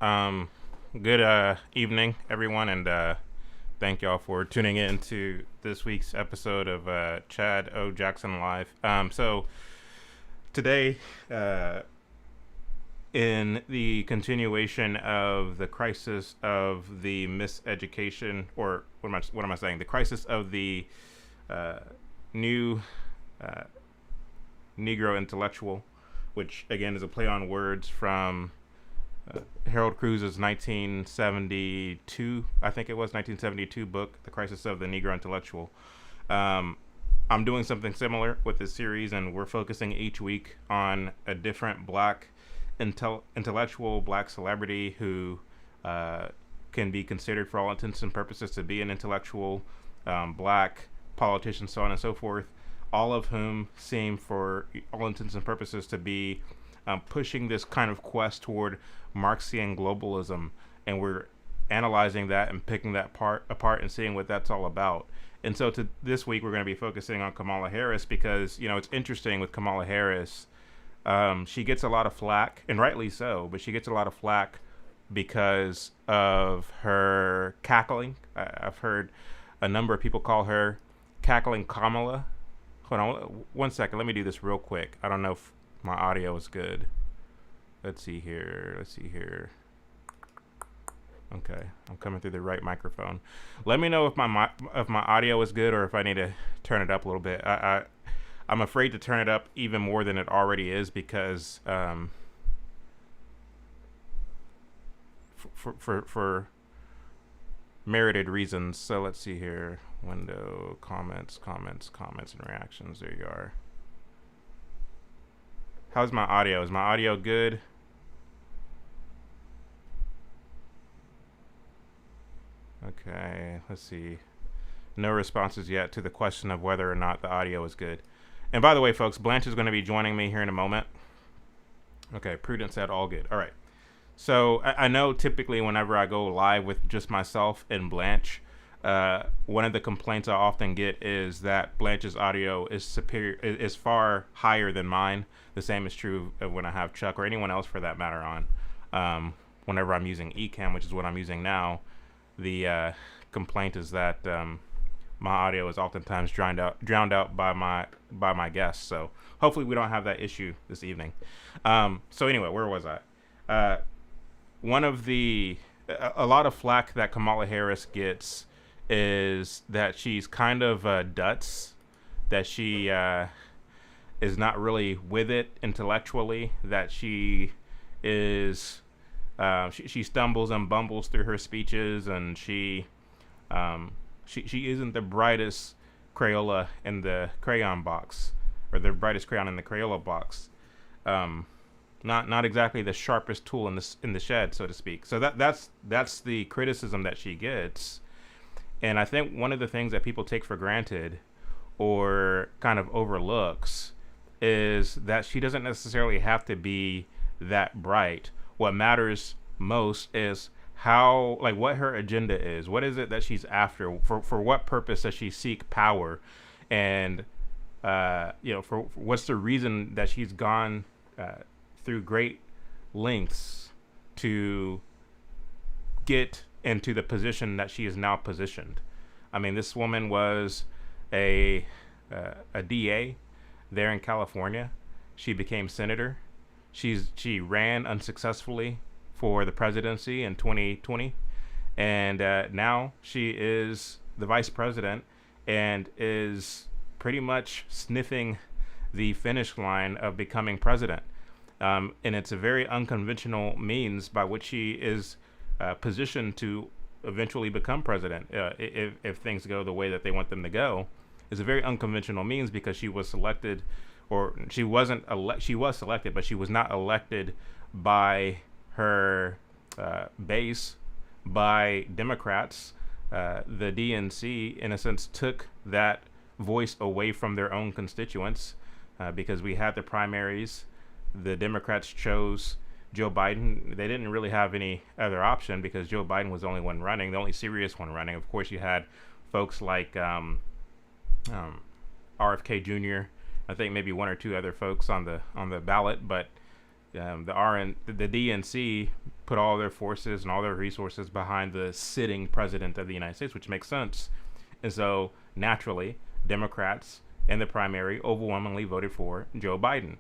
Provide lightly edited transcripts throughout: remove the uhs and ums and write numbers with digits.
Um, good evening, everyone, and thank y'all for tuning in to this week's episode of Chad O. Jackson Live. So today, in the continuation of the crisis of the miseducation, or what am I saying? The crisis of the uh, new uh, Negro intellectual, which again is a play on words from Harold Cruz's 1972, I think it was 1972 book, The Crisis of the Negro Intellectual. Um, I'm doing something similar with this series, and we're focusing each week on a different black intellectual, black celebrity who uh, can be considered, for all intents and purposes, to be an intellectual, black politician, so on and so forth. All of whom seem, for all intents and purposes, to be pushing this kind of quest toward Marxian globalism, and we're analyzing that and picking that part apart and seeing what that's all about. And so, to this week, we're going to be focusing on Kamala Harris because it's interesting with Kamala Harris. She gets a lot of flack, and rightly so, but she gets a lot of flack because of her cackling. I've heard a number of people call her cackling Kamala. Hold on 1 second. Let me do this real quick. I don't know if my audio is good. Let's see here. Okay, I'm coming through the right microphone. Let me know if my audio is good or if I need to turn it up a little bit. I'm afraid to turn it up even more than it already is because for merited reasons. So let's see here. Window, comments, and reactions. There you are. How's my audio? Is my audio good? Okay, let's see. No responses yet to the question of whether or not the audio is good. And by the way, folks, Blanch is going to be joining me here in a moment. Okay, Prudence said all good. All right. So I know typically whenever I go live with just myself and Blanch, one of the complaints I often get is that Blanch's audio is is far higher than mine. The same is true of when I have Chuck or anyone else for that matter on. Whenever I'm using Ecamm, which is what I'm using now, the complaint is that my audio is oftentimes drowned out by my guests. So hopefully we don't have that issue this evening. So anyway, where was I? One of a lot of flack that Kamala Harris gets is that she's kind of Dutz, that she is not really with it intellectually, that she is she stumbles and bumbles through her speeches, and she isn't the brightest Crayola in the crayon box, or the brightest crayon in the Crayola box. Not exactly the sharpest tool in the shed, so to speak. So that's the criticism that she gets. And I think one of the things that people take for granted or kind of overlooks is that she doesn't necessarily have to be that bright. What matters most is what her agenda is. What is it that she's after? For what purpose does she seek power? And, for what's the reason that she's gone through great lengths to get into the position that she is now positioned. I mean, this woman was a DA there in California. She became senator. She ran unsuccessfully for the presidency in 2020, and now she is the vice president and is pretty much sniffing the finish line of becoming president. And it's a very unconventional means by which she is positioned to eventually become president, if things go the way that they want them to go. Is a very unconventional means because she was selected, or she wasn't she was selected, but she was not elected by her base, by Democrats. The DNC, in a sense, took that voice away from their own constituents because we had the primaries. The Democrats chose Joe Biden. They didn't really have any other option because Joe Biden was the only one running, the only serious one running. Of course, you had folks like RFK Jr. I think maybe one or two other folks on the ballot, but the DNC put all their forces and all their resources behind the sitting president of the United States, which makes sense. And so naturally, Democrats in the primary overwhelmingly voted for Joe Biden.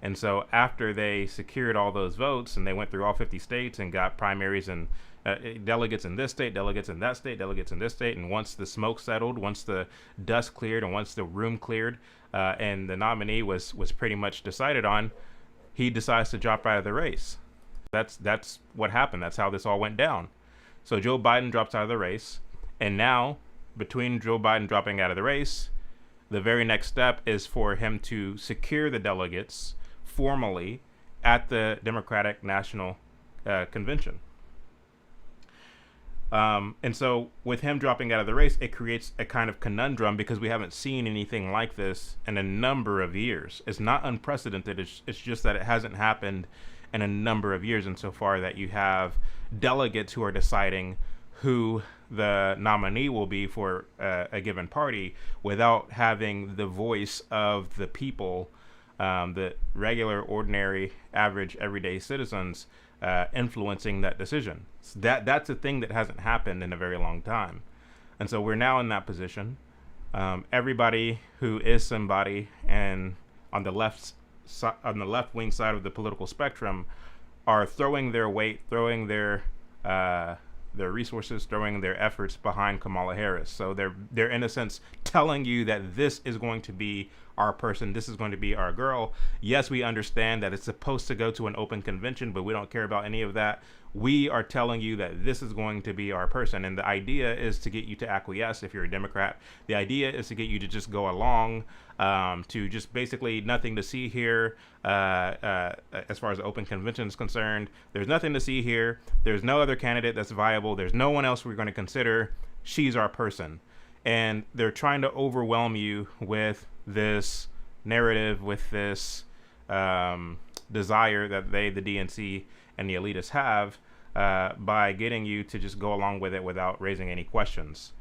And so after they secured all those votes and they went through all 50 states and got primaries and delegates in this state, delegates in that state, delegates in this state, and once the smoke settled, once the dust cleared, and once the room cleared, and the nominee was pretty much decided on, he decides to drop out of the race. That's what happened. That's how this all went down. So Joe Biden drops out of the race, and now between Joe Biden dropping out of the race, the very next step is for him to secure the delegates formally at the Democratic National Convention. And so with him dropping out of the race, it creates a kind of conundrum because we haven't seen anything like this in a number of years. It's not unprecedented. It's just that it hasn't happened in a number of years insofar that you have delegates who are deciding who the nominee will be for a given party without having the voice of the people, the regular, ordinary, average, everyday citizens influencing that decision. So that's a thing that hasn't happened in a very long time. And so we're now in that position. Everybody who is somebody and on the left wing side of the political spectrum are throwing their weight, throwing their resources, throwing their efforts behind Kamala Harris. So they're in a sense telling you that this is going to be our person, this is going to be our girl. Yes, we understand that it's supposed to go to an open convention, but we don't care about any of that. We are telling you that this is going to be our person. And the idea is to get you to acquiesce if you're a Democrat. The idea is to get you to just go along, to just basically nothing to see here as far as the open convention is concerned. There's nothing to see here. There's no other candidate that's viable. There's no one else we're going to consider. She's our person. And they're trying to overwhelm you with this narrative, with this desire that they, the DNC and the elitists have, by getting you to just go along with it without raising any questions.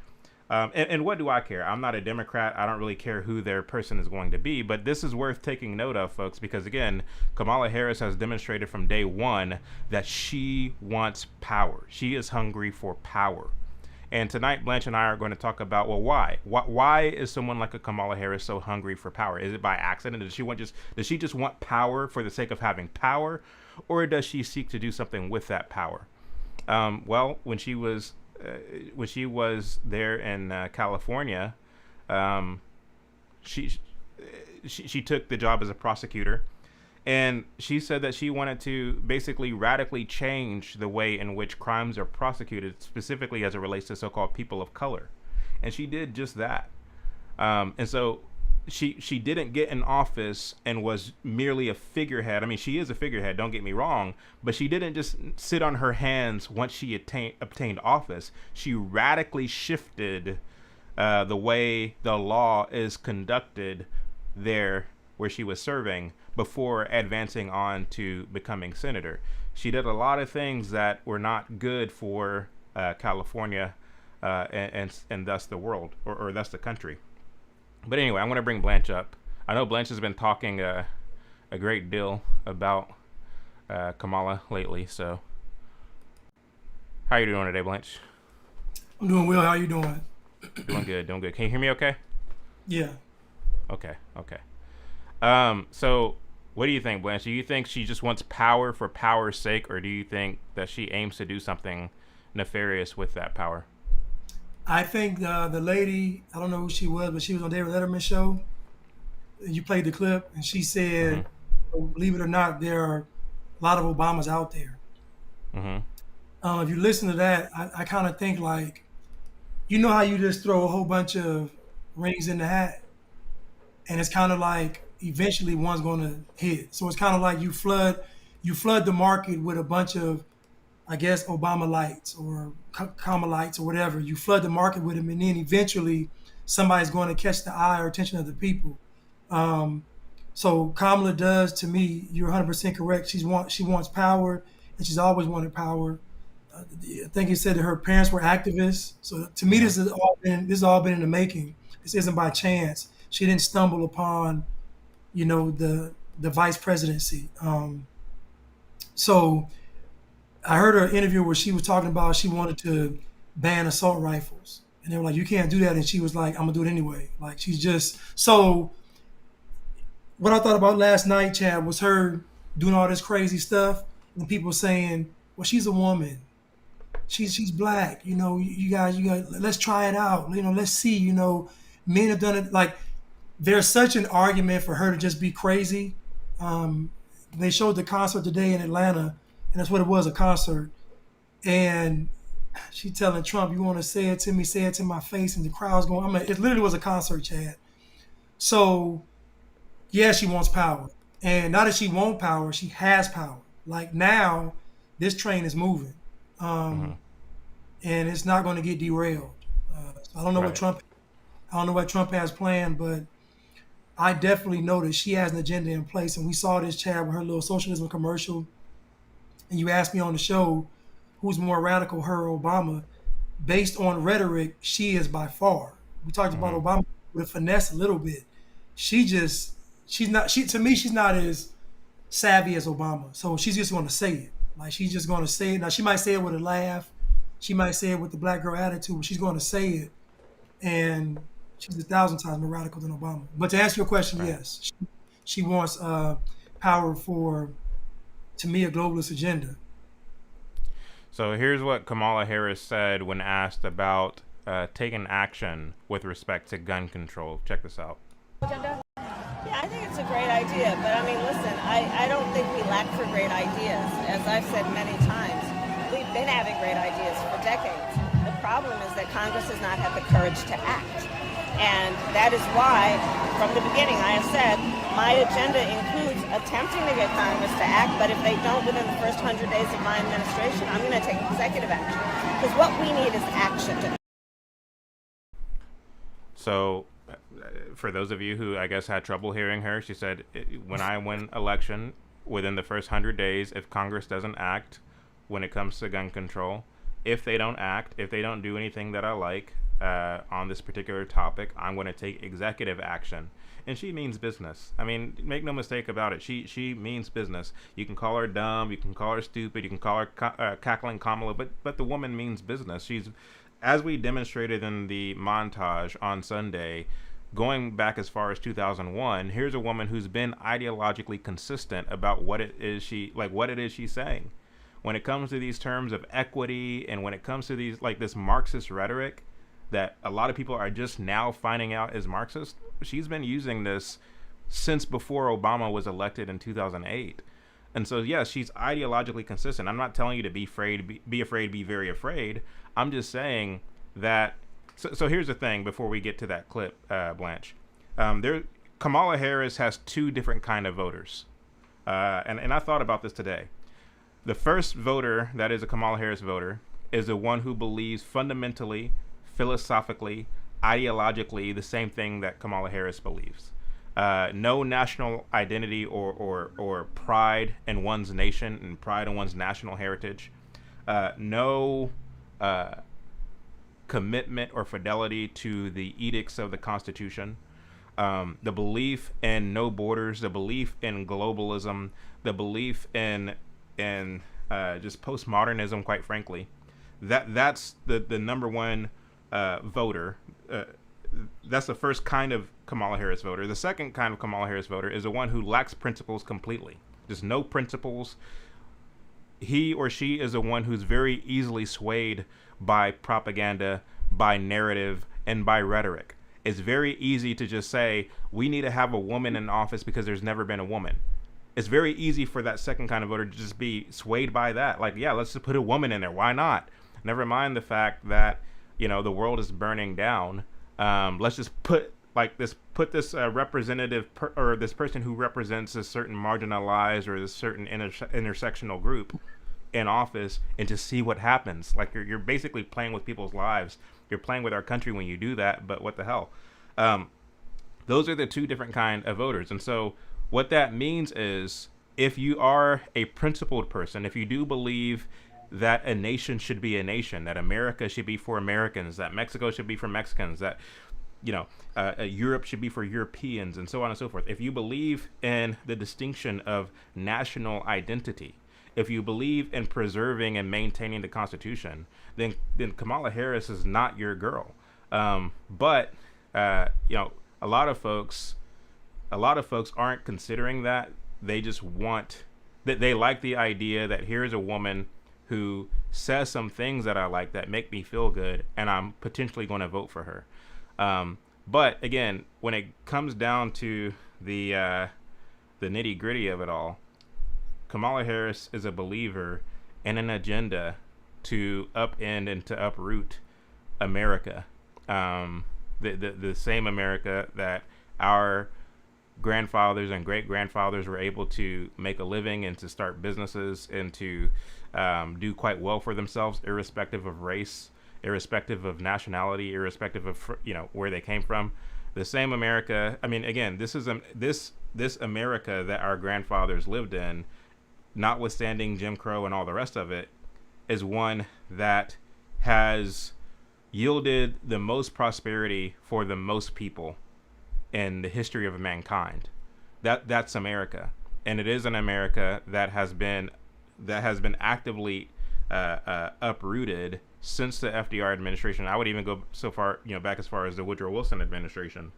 And what do I care? I'm not a Democrat. I don't really care who their person is going to be, but this is worth taking note of, folks, because again, Kamala Harris has demonstrated from day one that she wants power. She is hungry for power. And tonight, Blanch and I are going to talk about, well, why? Why is someone like a Kamala Harris so hungry for power? Is it by accident? Does she just want power for the sake of having power, or does she seek to do something with that power? Well, when she was there in California, she took the job as a prosecutor. And she said that she wanted to basically radically change the way in which crimes are prosecuted, specifically as it relates to so-called people of color. And she did just that. And so she didn't get in office and was merely a figurehead. I mean, she is a figurehead, don't get me wrong, but she didn't just sit on her hands once she obtained office. She radically shifted the way the law is conducted there where she was serving before advancing on to becoming senator. She did a lot of things that were not good for California and thus the world, or thus the country. But anyway, I'm going to bring Blanch up. I know Blanch has been talking a great deal about Kamala lately, so how are you doing today, Blanch? I'm doing well. How you doing? Doing good. Can you hear me okay? Yeah. Okay. So what do you think, Blanche? Do you think she just wants power for power's sake, or do you think that she aims to do something nefarious with that power? I think the lady, I don't know who she was, but she was on David Letterman's show. You played the clip, and she said, believe it or not, there are a lot of Obamas out there. If you listen to that, I kind of think like, you know how you just throw a whole bunch of rings in the hat, and it's kind of like eventually one's going to hit. So it's kind of like you flood the market with a bunch of, I guess, Obama lights or Kamalites or whatever. You flood the market with them, and then eventually somebody's going to catch the eye or attention of the people. So Kamala does, to me, you're 100% correct. She wants power, and she's always wanted power. I think he said that her parents were activists. So to me, this has all been in the making. This isn't by chance. She didn't stumble upon, the vice presidency. So I heard her interview where she was talking about she wanted to ban assault rifles, and they were like, "You can't do that," and she was like, "I'm gonna do it anyway." Like she's just so. What I thought about last night, Chad, was her doing all this crazy stuff, and people saying, "Well, she's a woman. She's black. You guys, let's try it out. Let's see. Men have done it. Like there's such an argument for her to just be crazy. Um, they showed the concert today in Atlanta, and that's what it was, a concert. And she telling Trump, "You want to say it to me? Say it to my face." And the crowd's going. I mean, it literally was a concert, Chad. So yeah, she wants power, and not that she wants power, she has power. Like now, this train is moving, Mm-hmm. um, and it's not going to get derailed. So I don't know what Right. Trump. I don't know what Trump has planned, but I definitely know that she has an agenda in place, and we saw this, Chad, with her little socialism commercial. And you asked me on the show, who's more radical, her or Obama? Based on rhetoric, she is by far. We talked about Mm-hmm. Obama with finesse a little bit. She's not. She to me, she's not as savvy as Obama. So she's just going to say it. Like she's just going to say it. Now she might say it with a laugh. She might say it with the black girl attitude. But she's going to say it, and she's 1,000 times more radical than Obama. But to answer your question, Right. yes, she wants power for, to me, a globalist agenda. So here's what Kamala Harris said when asked about taking action with respect to gun control. Check this out. Yeah, I think it's a great idea, but I mean, listen, I don't think we lack for great ideas. As I've said many times, we've been having great ideas for decades. The problem is that Congress has not had the courage to act. And that is why, from the beginning, I have said, my agenda includes attempting to get Congress to act, but if they don't within the first 100 days of my administration, I'm going to take executive action. Because what we need is action. So, for those of you who I guess had trouble hearing her, she said, when I win election, within the first 100 days, if Congress doesn't act when it comes to gun control, if they don't act, if they don't do anything that I like on this particular topic, I'm going to take executive action. And she means business. I mean, make no mistake about it. She means business. You can call her dumb, you can call her stupid, you can call her cackling Kamala, but the woman means business. She's, as we demonstrated in the montage on Sunday, going back as far as 2001, here's a woman who's been ideologically consistent about what it is she's saying. When it comes to these terms of equity, and when it comes to these, like, this Marxist rhetoric that a lot of people are just now finding out is Marxist, she's been using this since before Obama was elected in 2008. And so, yes, she's ideologically consistent. I'm not telling you to be afraid, be very afraid. I'm just saying that. So here's the thing before we get to that clip, Blanche. Kamala Harris has two different kind of voters. And I thought about this today. The first voter that is a Kamala Harris voter is the one who believes fundamentally, philosophically, ideologically the same thing that Kamala Harris believes. No national identity or pride in one's nation and pride in one's national heritage. No commitment or fidelity to the edicts of the Constitution. The belief in no borders, the belief in globalism, the belief in just postmodernism, quite frankly. That's the number one voter. That's the first kind of Kamala Harris voter. The second kind of Kamala Harris voter is the one who lacks principles completely. Just no principles. He or she is the one who's very easily swayed by propaganda, by narrative, and by rhetoric. It's very easy to just say, we need to have a woman in office because there's never been a woman. It's very easy for that second kind of voter to just be swayed by that. Like, yeah, let's just put a woman in there. Why not? Never mind the fact that, the world is burning down. Let's just put this representative or this person who represents a certain marginalized or a certain intersectional group in office and to see what happens. Like you're basically playing with people's lives. You're playing with our country when you do that. But what the hell? Those are the two different kind of voters. And so what that means is, if you are a principled person, if you do believe that a nation should be a nation, that America should be for Americans, that Mexico should be for Mexicans, that Europe should be for Europeans, and so on and so forth. If you believe in the distinction of national identity, if you believe in preserving and maintaining the Constitution, then Kamala Harris is not your girl. But you know, a lot of folks aren't considering that. They just want that, they like the idea that here's a woman who says some things that I like that make me feel good, and I'm potentially going to vote for her. But again, when it comes down to the nitty gritty of it all, Kamala Harris is a believer in an agenda to upend and to uproot America, the same America that our grandfathers and great grandfathers were able to make a living and to start businesses and to do quite well for themselves, irrespective of race, irrespective of nationality, irrespective of where they came from. The same America. I mean, again, this is this America that our grandfathers lived in, notwithstanding Jim Crow and all the rest of it, is one that has yielded the most prosperity for the most people in the history of mankind. That's America, and it is an America that has been actively uprooted since the FDR administration. I would even go so far, back as far as the Woodrow Wilson administration,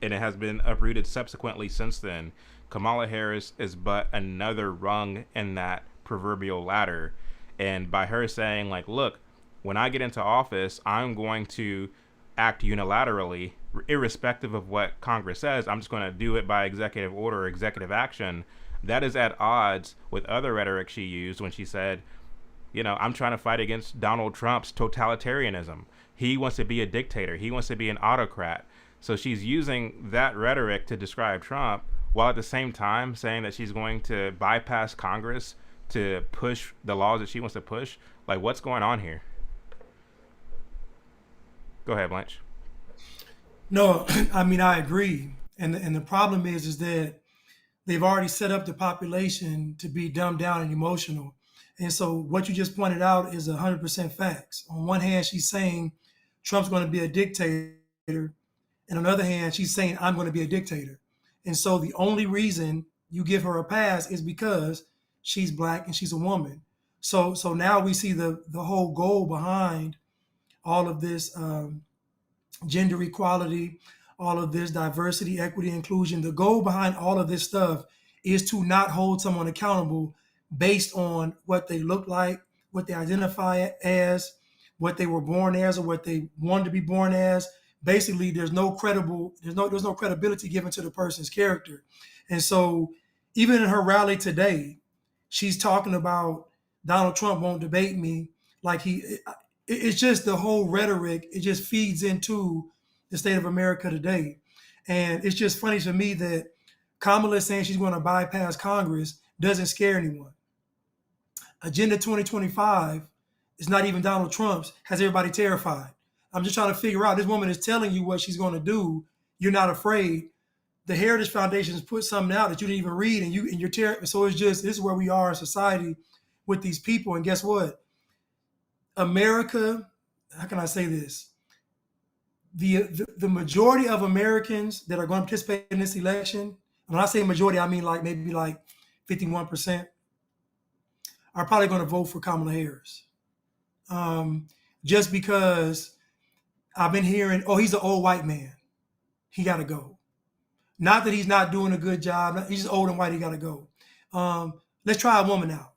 and it has been uprooted subsequently since then. Kamala Harris is but another rung in that proverbial ladder, and by her saying, like, look, when I get into office, I'm going to act unilaterally, irrespective of what Congress says. I'm just going to do it by executive order or executive action. That is at odds with other rhetoric she used when she said, I'm trying to fight against Donald Trump's totalitarianism. He wants to be a dictator. He wants to be an autocrat. So she's using that rhetoric to describe Trump, while at the same time saying that she's going to bypass Congress to push the laws that she wants to push. Like, what's going on here? Go ahead, Blanch. No, I mean, I agree. And the problem is that they've already set up the population to be dumbed down and emotional. And so what you just pointed out is 100% facts. On one hand, she's saying Trump's going to be a dictator. And on the other hand, she's saying I'm going to be a dictator. And so the only reason you give her a pass is because she's black and she's a woman. So now we see the whole goal behind all of this gender equality, all of this diversity, equity, inclusion. The goal behind all of this stuff is to not hold someone accountable based on what they look like, what they identify as, what they were born as, or what they wanted to be born as. Basically, there's no credibility given to the person's character. And so even in her rally today, she's talking about Donald Trump won't debate me. Like it's just the whole rhetoric. It just feeds into the state of America today. And it's just funny to me that Kamala saying she's going to bypass Congress doesn't scare anyone. Agenda 2025 is not even Donald Trump's, has everybody terrified. I'm just trying to figure out, this woman is telling you what she's going to do. You're not afraid. The Heritage Foundation has put something out that you didn't even read, and you're terrified. So it's just, this is where we are in society with these people. And guess what? America, how can I say this? The majority of Americans that are going to participate in this election, and when I say majority, I mean like maybe like 51%, are probably going to vote for Kamala Harris. Just because I've been hearing, oh, he's an old white man. He got to go. Not that he's not doing a good job. He's just old and white. He got to go. Let's try a woman out.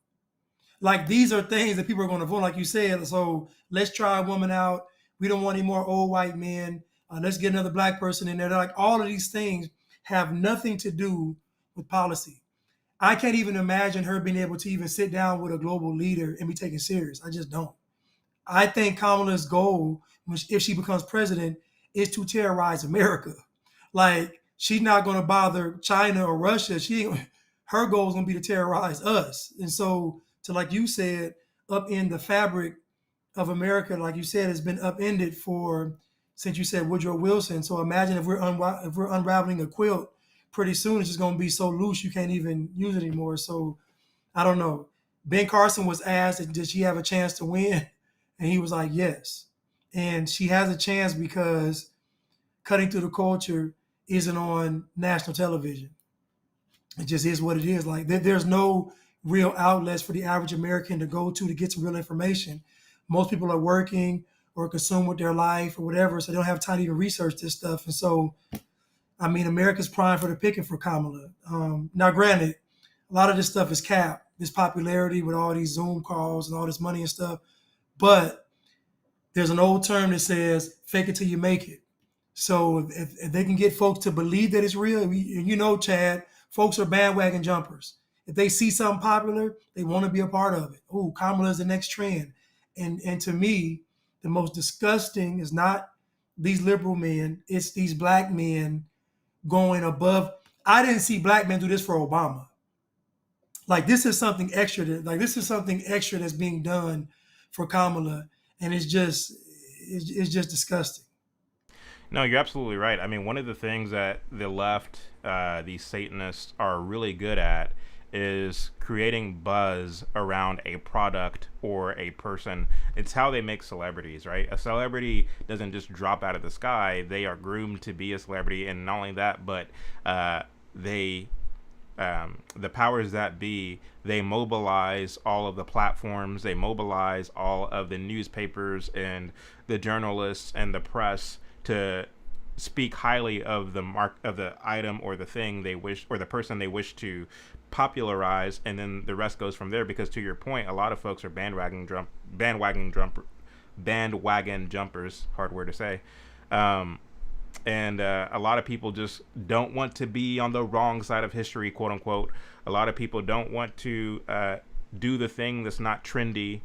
Like, these are things that people are going to vote, like you said. So let's try a woman out. We don't want any more old white men. Let's get another black person in there. They're like, all of these things have nothing to do with policy. I can't even imagine her being able to even sit down with a global leader and be taken serious. I just don't. I think Kamala's goal, if she becomes president, is to terrorize America. Like, she's not going to bother China or Russia. Her goal is going to be to terrorize us. And so, to, like you said, upend the fabric of America, like you said, has been upended since you said Woodrow Wilson. So imagine if we're unraveling a quilt, pretty soon it's just going to be so loose you can't even use it anymore. So I don't know. Ben Carson was asked, did she have a chance to win? And he was like, yes. And she has a chance because Cutting Through the Culture isn't on national television. It just is what it is. Like, there's no real outlets for the average American to go to get some real information. Most people are working or consumed with their life or whatever, so they don't have time to even research this stuff. And so, I mean, America's primed for the picking for Kamala. Now, granted, a lot of this stuff is capped, this popularity with all these Zoom calls and all this money and stuff. But there's an old term that says, fake it till you make it. So if they can get folks to believe that it's real, you know, Chad, folks are bandwagon jumpers. If they see something popular, they want to be a part of it. Oh, Kamala is the next trend. And to me, the most disgusting is not these liberal men, it's these black men going above. I didn't see black men do this for Obama. Like this is something extra that's being done for Kamala, and it's just disgusting. No, you're absolutely right. I mean, one of the things that the left, these Satanists, are really good at is creating buzz around a product or a person. It's how they make celebrities, right? A celebrity doesn't just drop out of the sky. They are groomed to be a celebrity, and not only that, but the powers that be, they mobilize all of the platforms, they mobilize all of the newspapers and the journalists and the press to speak highly of the item or the thing they wish, or the person they wish to popularize, and then the rest goes from there. Because to your point, a lot of folks are bandwagon jumpers, hard word to say, and a lot of people just don't want to be on the wrong side of history, quote unquote. A lot of people don't want to do the thing that's not trendy,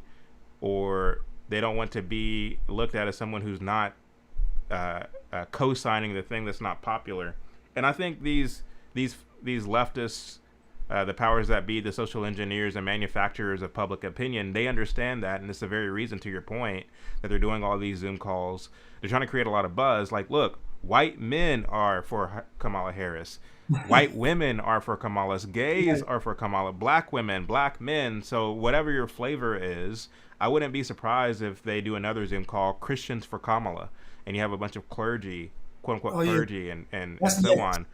or they don't want to be looked at as someone who's not co-signing the thing that's not popular. And I think these leftists, the powers that be, the social engineers and manufacturers of public opinion, they understand that, and it's the very reason, to your point, that they're doing all these Zoom calls. They're trying to create a lot of buzz. Like, look, white men are for Kamala Harris. White women are for Kamala. Gays are for Kamala. Black women, black men. So whatever your flavor is, I wouldn't be surprised if they do another Zoom call, Christians for Kamala, and you have a bunch of clergy, quote unquote clergy, and so on,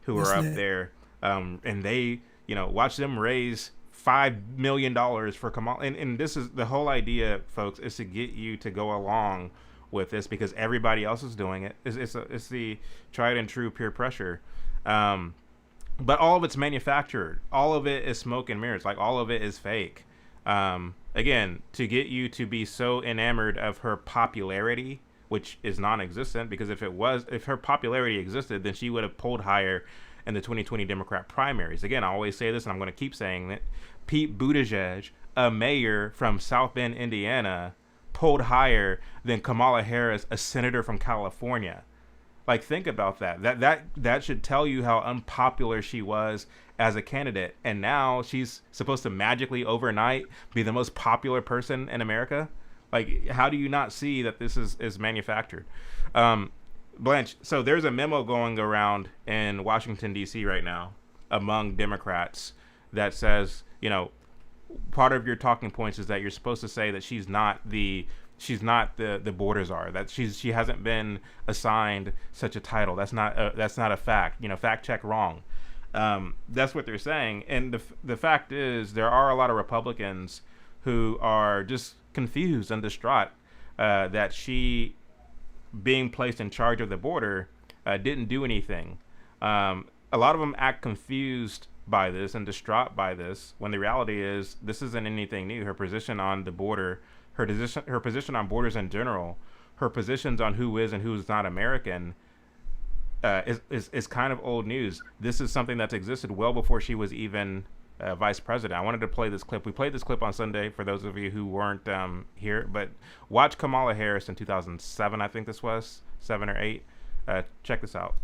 who are up there, and they, you know, watch them raise $5 million for Kamala. And this is the whole idea, folks, is to get you to go along with this because everybody else is doing it. It's the tried and true peer pressure. But all of it's manufactured. All of it is smoke and mirrors. Like, all of it is fake. Again, to get you to be so enamored of her popularity, which is non-existent, because if her popularity existed, then she would have polled higher in the 2020 Democrat primaries. Again, I always say this, and I'm going to keep saying it. Pete Buttigieg, a mayor from South Bend, Indiana, polled higher than Kamala Harris, a senator from California. Like, think about that. That should tell you how unpopular she was as a candidate. And now she's supposed to magically overnight be the most popular person in America. Like, how do you not see that this is manufactured? Blanch, so there's a memo going around in Washington, D.C. right now among Democrats that says, you know, part of your talking points is that you're supposed to say that she's not the border czar, that she hasn't been assigned such a title. That's not a fact. You know, fact check wrong. That's what they're saying. And the fact is, there are a lot of Republicans who are just confused and distraught that she, being placed in charge of the border, didn't do anything. A lot of them act confused by this and distraught by this, when the reality is this isn't anything new. Her position on the border, her position on borders in general, her positions on who is and who's not American, is kind of old news. This is something that's existed well before she was even vice president. I wanted to play this clip. We played this clip on Sunday for those of you who weren't here, but watch Kamala Harris in 2007, I think this was, 7 or 8. Check this out.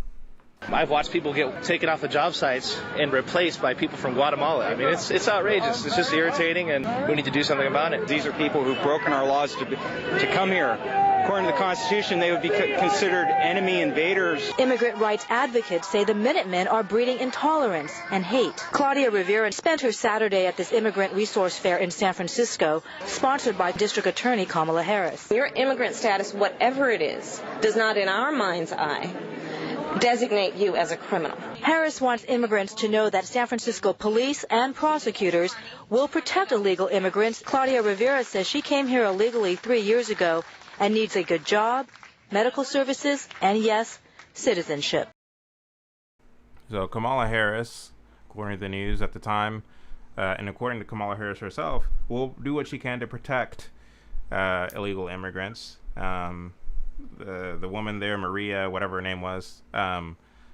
I've watched people get taken off the job sites and replaced by people from Guatemala. I mean, it's outrageous. It's just irritating, and we need to do something about it. These are people who've broken our laws to come here. According to the Constitution, they would be considered enemy invaders. Immigrant rights advocates say the Minutemen are breeding intolerance and hate. Claudia Rivera spent her Saturday at this immigrant resource fair in San Francisco, sponsored by District Attorney Kamala Harris. Your immigrant status, whatever it is, does not, in our mind's eye, designate you as a criminal. Harris wants immigrants to know that San Francisco police and prosecutors will protect illegal immigrants. Claudia Rivera says she came here illegally 3 years ago and needs a good job, medical services, and yes, citizenship. So Kamala Harris, according to the news at the time, and according to Kamala Harris herself, will do what she can to protect illegal immigrants. The woman there, Maria, whatever her name was,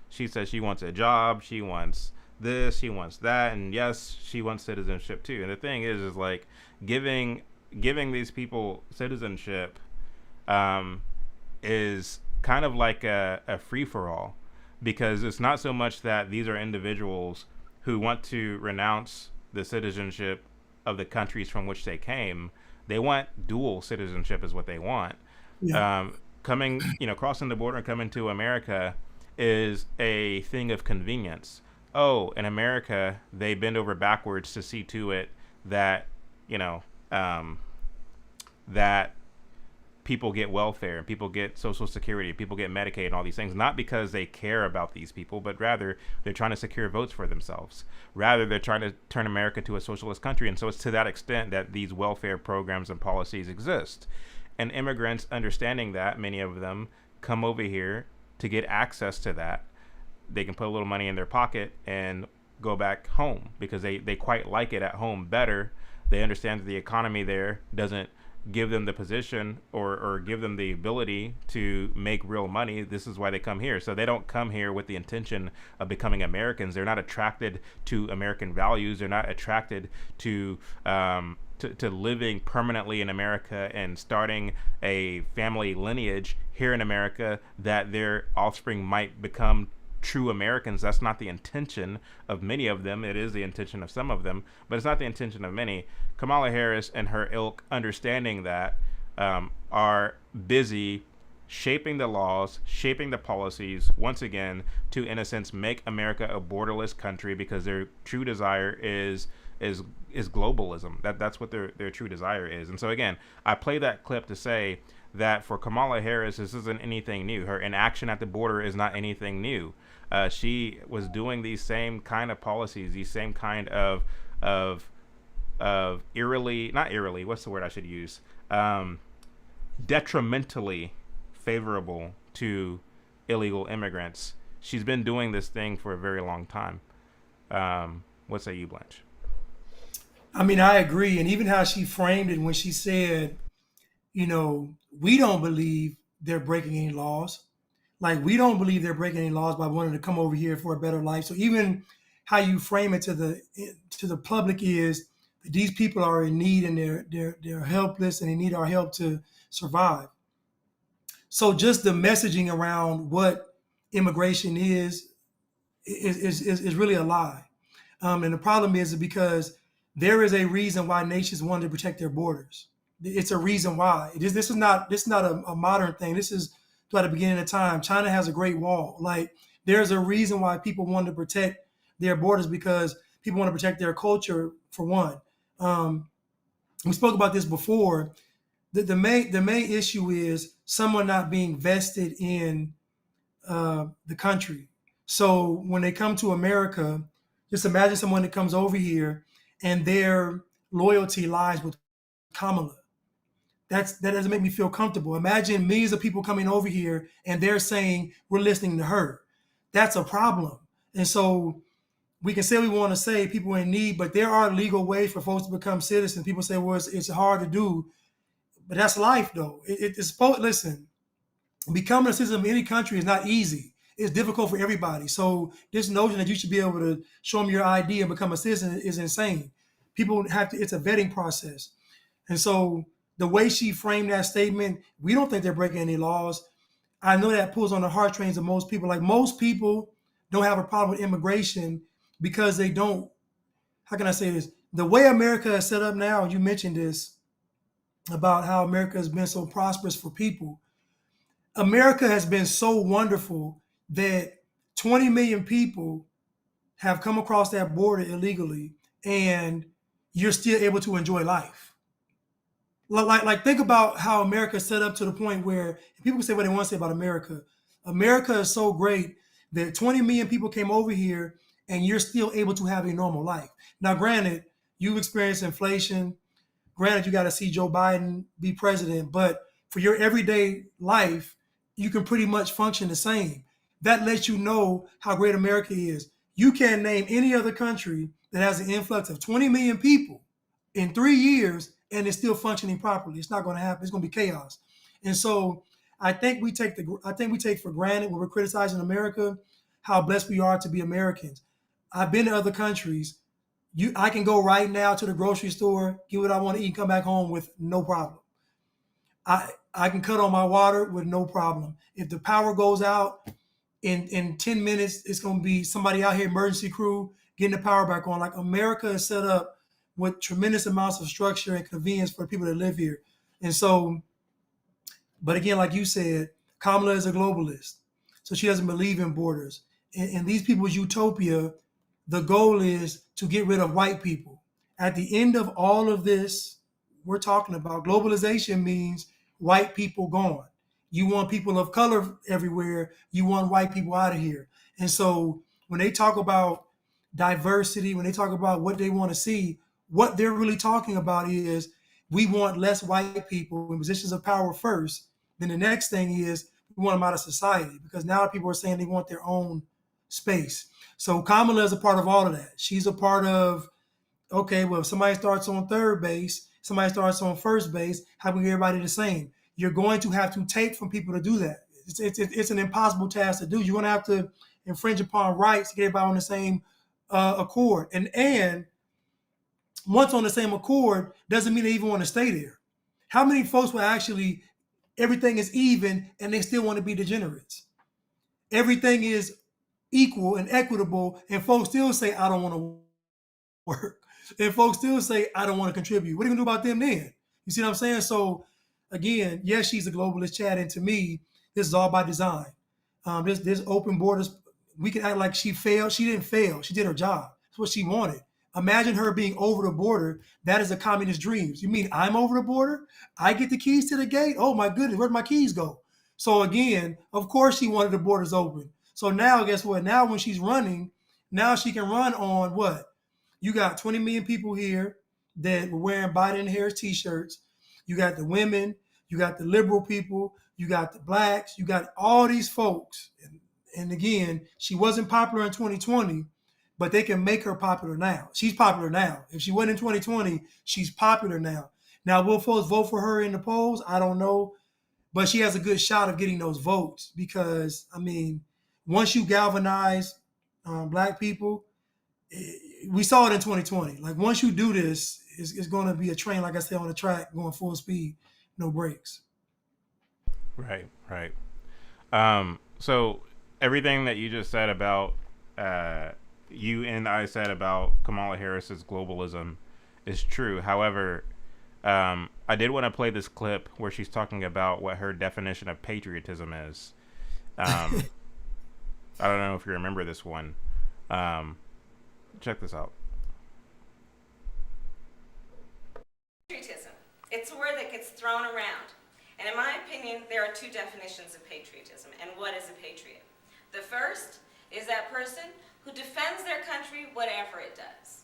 she says she wants a job, she wants this, she wants that, and yes, she wants citizenship too. And the thing is like giving these people citizenship is kind of like a free-for-all, because it's not so much that these are individuals who want to renounce the citizenship of the countries from which they came. They want dual citizenship is what they want. Yeah. Crossing the border and coming to America is a thing of convenience. Oh, in America, they bend over backwards to see to it that, that people get welfare, people get Social Security, people get Medicaid and all these things, not because they care about these people, but rather they're trying to secure votes for themselves. Rather, they're trying to turn America to a socialist country. And so it's to that extent that these welfare programs and policies exist. And immigrants, understanding that, many of them come over here to get access to that. They can put a little money in their pocket and go back home because they quite like it at home better. They understand that the economy there doesn't give them the position or give them the ability to make real money. This is why they come here. So they don't come here with the intention of becoming Americans. They're not attracted to American values. They're not attracted to living permanently in America and starting a family lineage here in America that their offspring might become true Americans. That's not the intention of many of them. It is the intention of some of them, but it's not the intention of many. Kamala Harris and her ilk, understanding that, are busy shaping the laws, shaping the policies, once again, to, in a sense, make America a borderless country, because their true desire is globalism. That's what their true desire is. And so again, I play that clip to say that for Kamala Harris, this isn't anything new. Her inaction at the border is not anything new. She was doing these same kind of policies, these same kind of detrimentally favorable to illegal immigrants. She's been doing this thing for a very long time. What say you, Blanch? I mean, I agree. And even how she framed it when she said, we don't believe they're breaking any laws. Like, we don't believe they're breaking any laws by wanting to come over here for a better life. So even how you frame it to the public is that these people are in need and they're helpless and they need our help to survive. So just the messaging around what immigration is really a lie. And the problem is because there is a reason why nations want to protect their borders. It's a reason why. This is not a modern thing. This is at the beginning of time. China has a Great Wall. Like, there's a reason why people want to protect their borders, because people want to protect their culture, for one. We spoke about this before. The main issue is someone not being vested in the country. So when they come to America, just imagine someone that comes over here and their loyalty lies with Kamala. That doesn't make me feel comfortable. Imagine millions of people coming over here and they're saying we're listening to her. That's a problem. And so we can say we want to save people in need, but there are legal ways for folks to become citizens. People say, well, it's hard to do, but that's life, though. Listen, becoming a citizen of any country is not easy. It's difficult for everybody. So this notion that you should be able to show them your ID and become a citizen is insane. People have to. It's a vetting process. And so the way she framed that statement, we don't think they're breaking any laws. I know that pulls on the heartstrings of most people. Like, most people don't have a problem with immigration because they don't, how can I say this? The way America is set up now, you mentioned this about how America has been so prosperous for people. America has been so wonderful that 20 million people have come across that border illegally, and you're still able to enjoy life. Like think about how America is set up to the point where people can say what they want to say about America. America is so great that 20 million people came over here and you're still able to have a normal life. Now, granted, you've experienced inflation. Granted, you got to see Joe Biden be president, but for your everyday life, you can pretty much function the same. That lets you know how great America is. You can't name any other country that has an influx of 20 million people in 3 years and it's still functioning properly. It's not going to happen. It's going to be chaos. And so I think we take for granted when we're criticizing America how blessed we are to be Americans. I've been to other countries. I can go right now to the grocery store, get what I want to eat, come back home with no problem. I can cut on my water with no problem. If the power goes out in 10 minutes, it's going to be somebody out here, emergency crew, getting the power back on. Like, America is set up with tremendous amounts of structure and convenience for people that live here. And so, but again, like you said, Kamala is a globalist. So she doesn't believe in borders. In these people's utopia, the goal is to get rid of white people. At the end of all of this, we're talking about globalization means white people gone. You want people of color everywhere. You want white people out of here. And so when they talk about diversity, when they talk about what they want to see, what they're really talking about is we want less white people in positions of power first. Then the next thing is we want them out of society, because now people are saying they want their own space. So Kamala is a part of all of that. She's a part of, okay, well, if somebody starts on third base, somebody starts on first base, how can we get everybody the same? You're going to have to take from people to do that. It's an impossible task to do. You're going to have to infringe upon rights to get everybody on the same accord. And once on the same accord, doesn't mean they even want to stay there. How many folks will actually, everything is even and they still want to be degenerates? Everything is equal and equitable, and folks still say, I don't want to work. And folks still say, I don't want to contribute. What are you going to do about them then? You see what I'm saying? So again, yes, she's a globalist, Chad, and to me, this is all by design. This open borders, we can act like she failed. She didn't fail. She did her job. That's what she wanted. Imagine her being over the border. That is a communist dream. You mean I'm over the border? I get the keys to the gate? Oh my goodness, where'd my keys go? So again, of course she wanted the borders open. So now, guess what? Now when she's running, now she can run on what? You got 20 million people here that were wearing Biden and Harris t-shirts. You got the women, you got the liberal people, you got the blacks, you got all these folks. And again, she wasn't popular in 2020, but they can make her popular now. She's popular now. If she went in 2020, she's popular now. Now, will folks vote for her in the polls? I don't know. But she has a good shot of getting those votes because, I mean, once you galvanize black people, we saw it in 2020. Like, once you do this, it's going to be a train, like I said, on the track, going full speed, no brakes. Right. So everything that you just said about you and I said about Kamala Harris's globalism is true. However, I did want to play this clip where she's talking about what her definition of patriotism is. I don't know if you remember this one. Check this out. Patriotism. It's a word that gets thrown around. And in my opinion, there are two definitions of patriotism. And what is a patriot? The first is that person who defends their country whatever it does.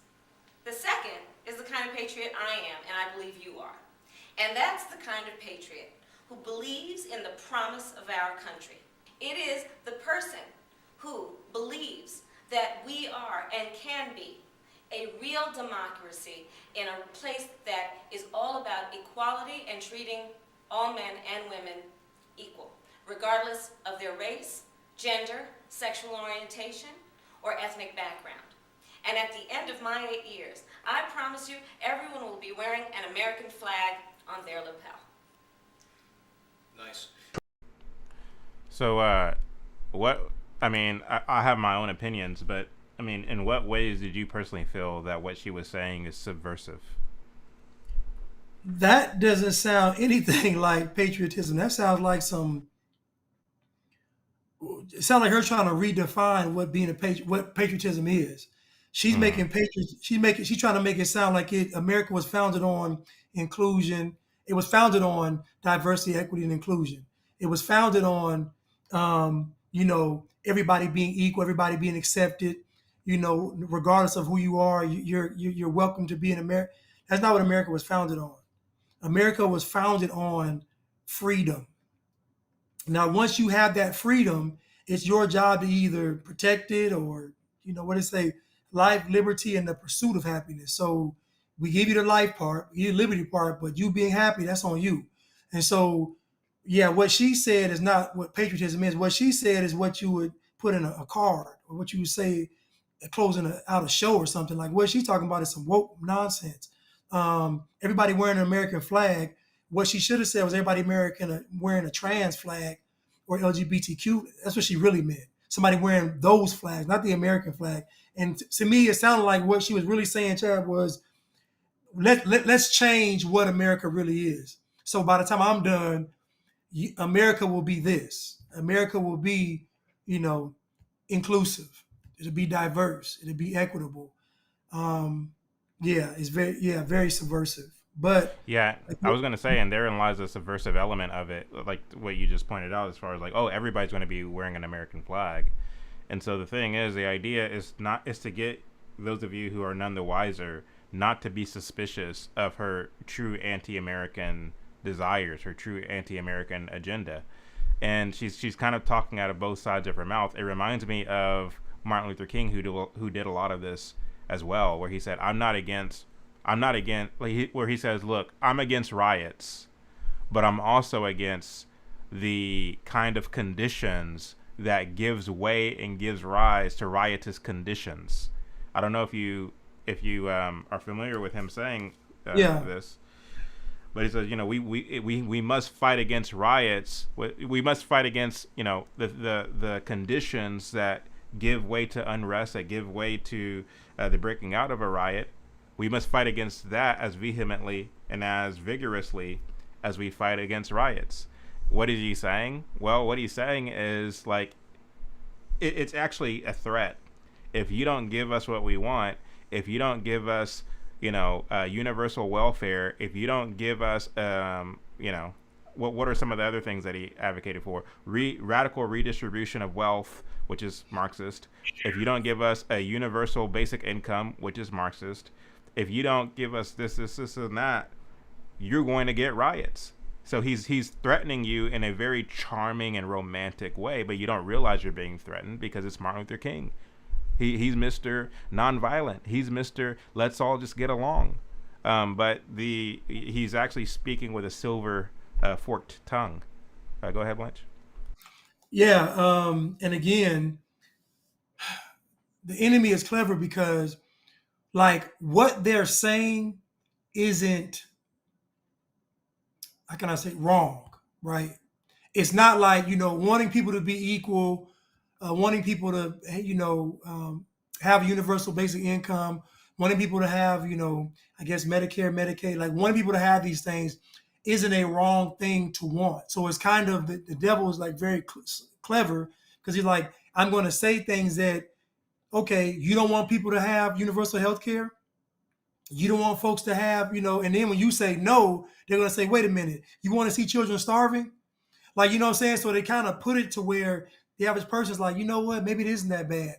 The second is the kind of patriot I am, and I believe you are. And that's the kind of patriot who believes in the promise of our country. It is the person who believes that we are and can be a real democracy in a place that is all about equality and treating all men and women equal, regardless of their race, gender, sexual orientation, or ethnic background. And at the end of my 8 years, I promise you, everyone will be wearing an American flag on their lapel. Nice. So, I have my own opinions, but I mean, in what ways did you personally feel that what she was saying is subversive? That doesn't sound anything like patriotism. That sounds like it sounds like her trying to redefine what what patriotism is. She's she's trying to make it sound like America was founded on inclusion. It was founded on diversity, equity, and inclusion. It was founded on, everybody being equal, everybody being accepted, regardless of who you are, you're welcome to be in America. That's not what America was founded on. America was founded on freedom. Now, once you have that freedom, it's your job to either protect it or, what they say, life, liberty, and the pursuit of happiness. So we give you the life part, we give you the liberty part, but you being happy, that's on you. And so, yeah, what she said is not what patriotism is. What she said is what you would put in a card, or what you would say at closing out a show or something. Like what she's talking about is some woke nonsense. Everybody wearing an American flag. What she should have said was everybody wearing a trans flag or LGBTQ. That's what she really meant. Somebody wearing those flags, not the American flag. And to me, it sounded like what she was really saying, Chad, was let's change what America really is. So by the time I'm done, America will be this. America will be, inclusive. It'll be diverse. It'll be equitable. It's very subversive. But Yeah, I was going to say, and therein lies the subversive element of it, like what you just pointed out, as far as like, oh, everybody's going to be wearing an American flag. And so the thing is, the idea is to get those of you who are none the wiser not to be suspicious of her true anti-American desires, her true anti-American agenda. And she's kind of talking out of both sides of her mouth. It reminds me of Martin Luther King, who did a lot of this as well, where he said, I'm not against, where he says, look, I'm against riots, but I'm also against the kind of conditions that gives way and gives rise to riotous conditions. I don't know if you are familiar with him saying this, but he says, we must fight against riots. We must fight against, the conditions that give way to unrest, that give way to the breaking out of a riot. We must fight against that as vehemently and as vigorously as we fight against riots. What is he saying? Well, what he's saying is like, it's actually a threat. If you don't give us what we want, if you don't give us, universal welfare, if you don't give us, what are some of the other things that he advocated for? Radical redistribution of wealth, which is Marxist. If you don't give us a universal basic income, which is Marxist. If you don't give us this, and that, you're going to get riots. So he's threatening you in a very charming and romantic way, but you don't realize you're being threatened because it's Martin Luther King. He's Mr. Nonviolent. He's Mr. Let's all just get along. But he's actually speaking with a silver forked tongue. Go ahead, Blanch. Yeah, and again, the enemy is clever because, like, what they're saying isn't, how can I say, wrong, right? It's not like, wanting people to be equal, wanting people to, have a universal basic income, wanting people to have, I guess Medicare, Medicaid, like wanting people to have these things isn't a wrong thing to want. So it's kind of, the devil is like very clever because he's like, I'm going to say things that, okay, you don't want people to have universal health care. You don't want folks to have, and then when you say no, they're going to say, wait a minute, you want to see children starving? Like, you know what I'm saying? So they kind of put it to where the average person's like, you know what, maybe it isn't that bad.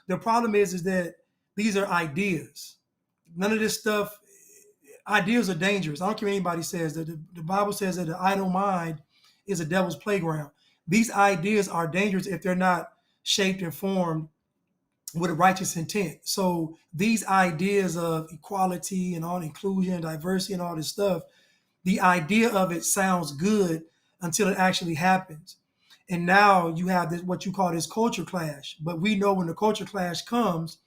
The problem is that these are ideas. None of this stuff, ideas are dangerous. I don't care what anybody says. The Bible says that the idle mind is a devil's playground. These ideas are dangerous if they're not shaped and formed with a righteous intent. So these ideas of equality and all inclusion, diversity and all this stuff, the idea of it sounds good until it actually happens. And now you have this, what you call this culture clash. But we know when the culture clash comes,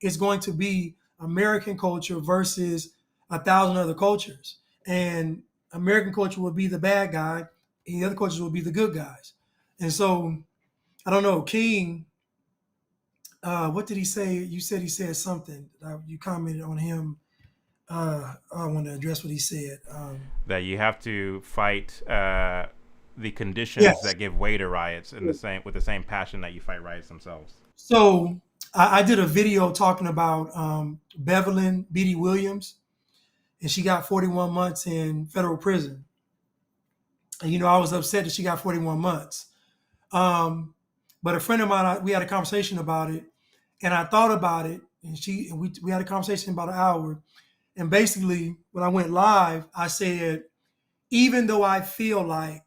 it's going to be American culture versus 1,000 other cultures. And American culture will be the bad guy, and the other cultures will be the good guys. And so, I don't know, King, what did he say? You said he said something. You commented on him. I want to address what he said. That you have to fight the conditions that give way to riots with the same passion that you fight riots themselves. So I did a video talking about Bevelyn B.D. Williams, and she got 41 months in federal prison. And I was upset that she got 41 months. But a friend of mine, we had a conversation about it, and I thought about it, and we had a conversation about an hour. And basically, when I went live, I said, even though I feel like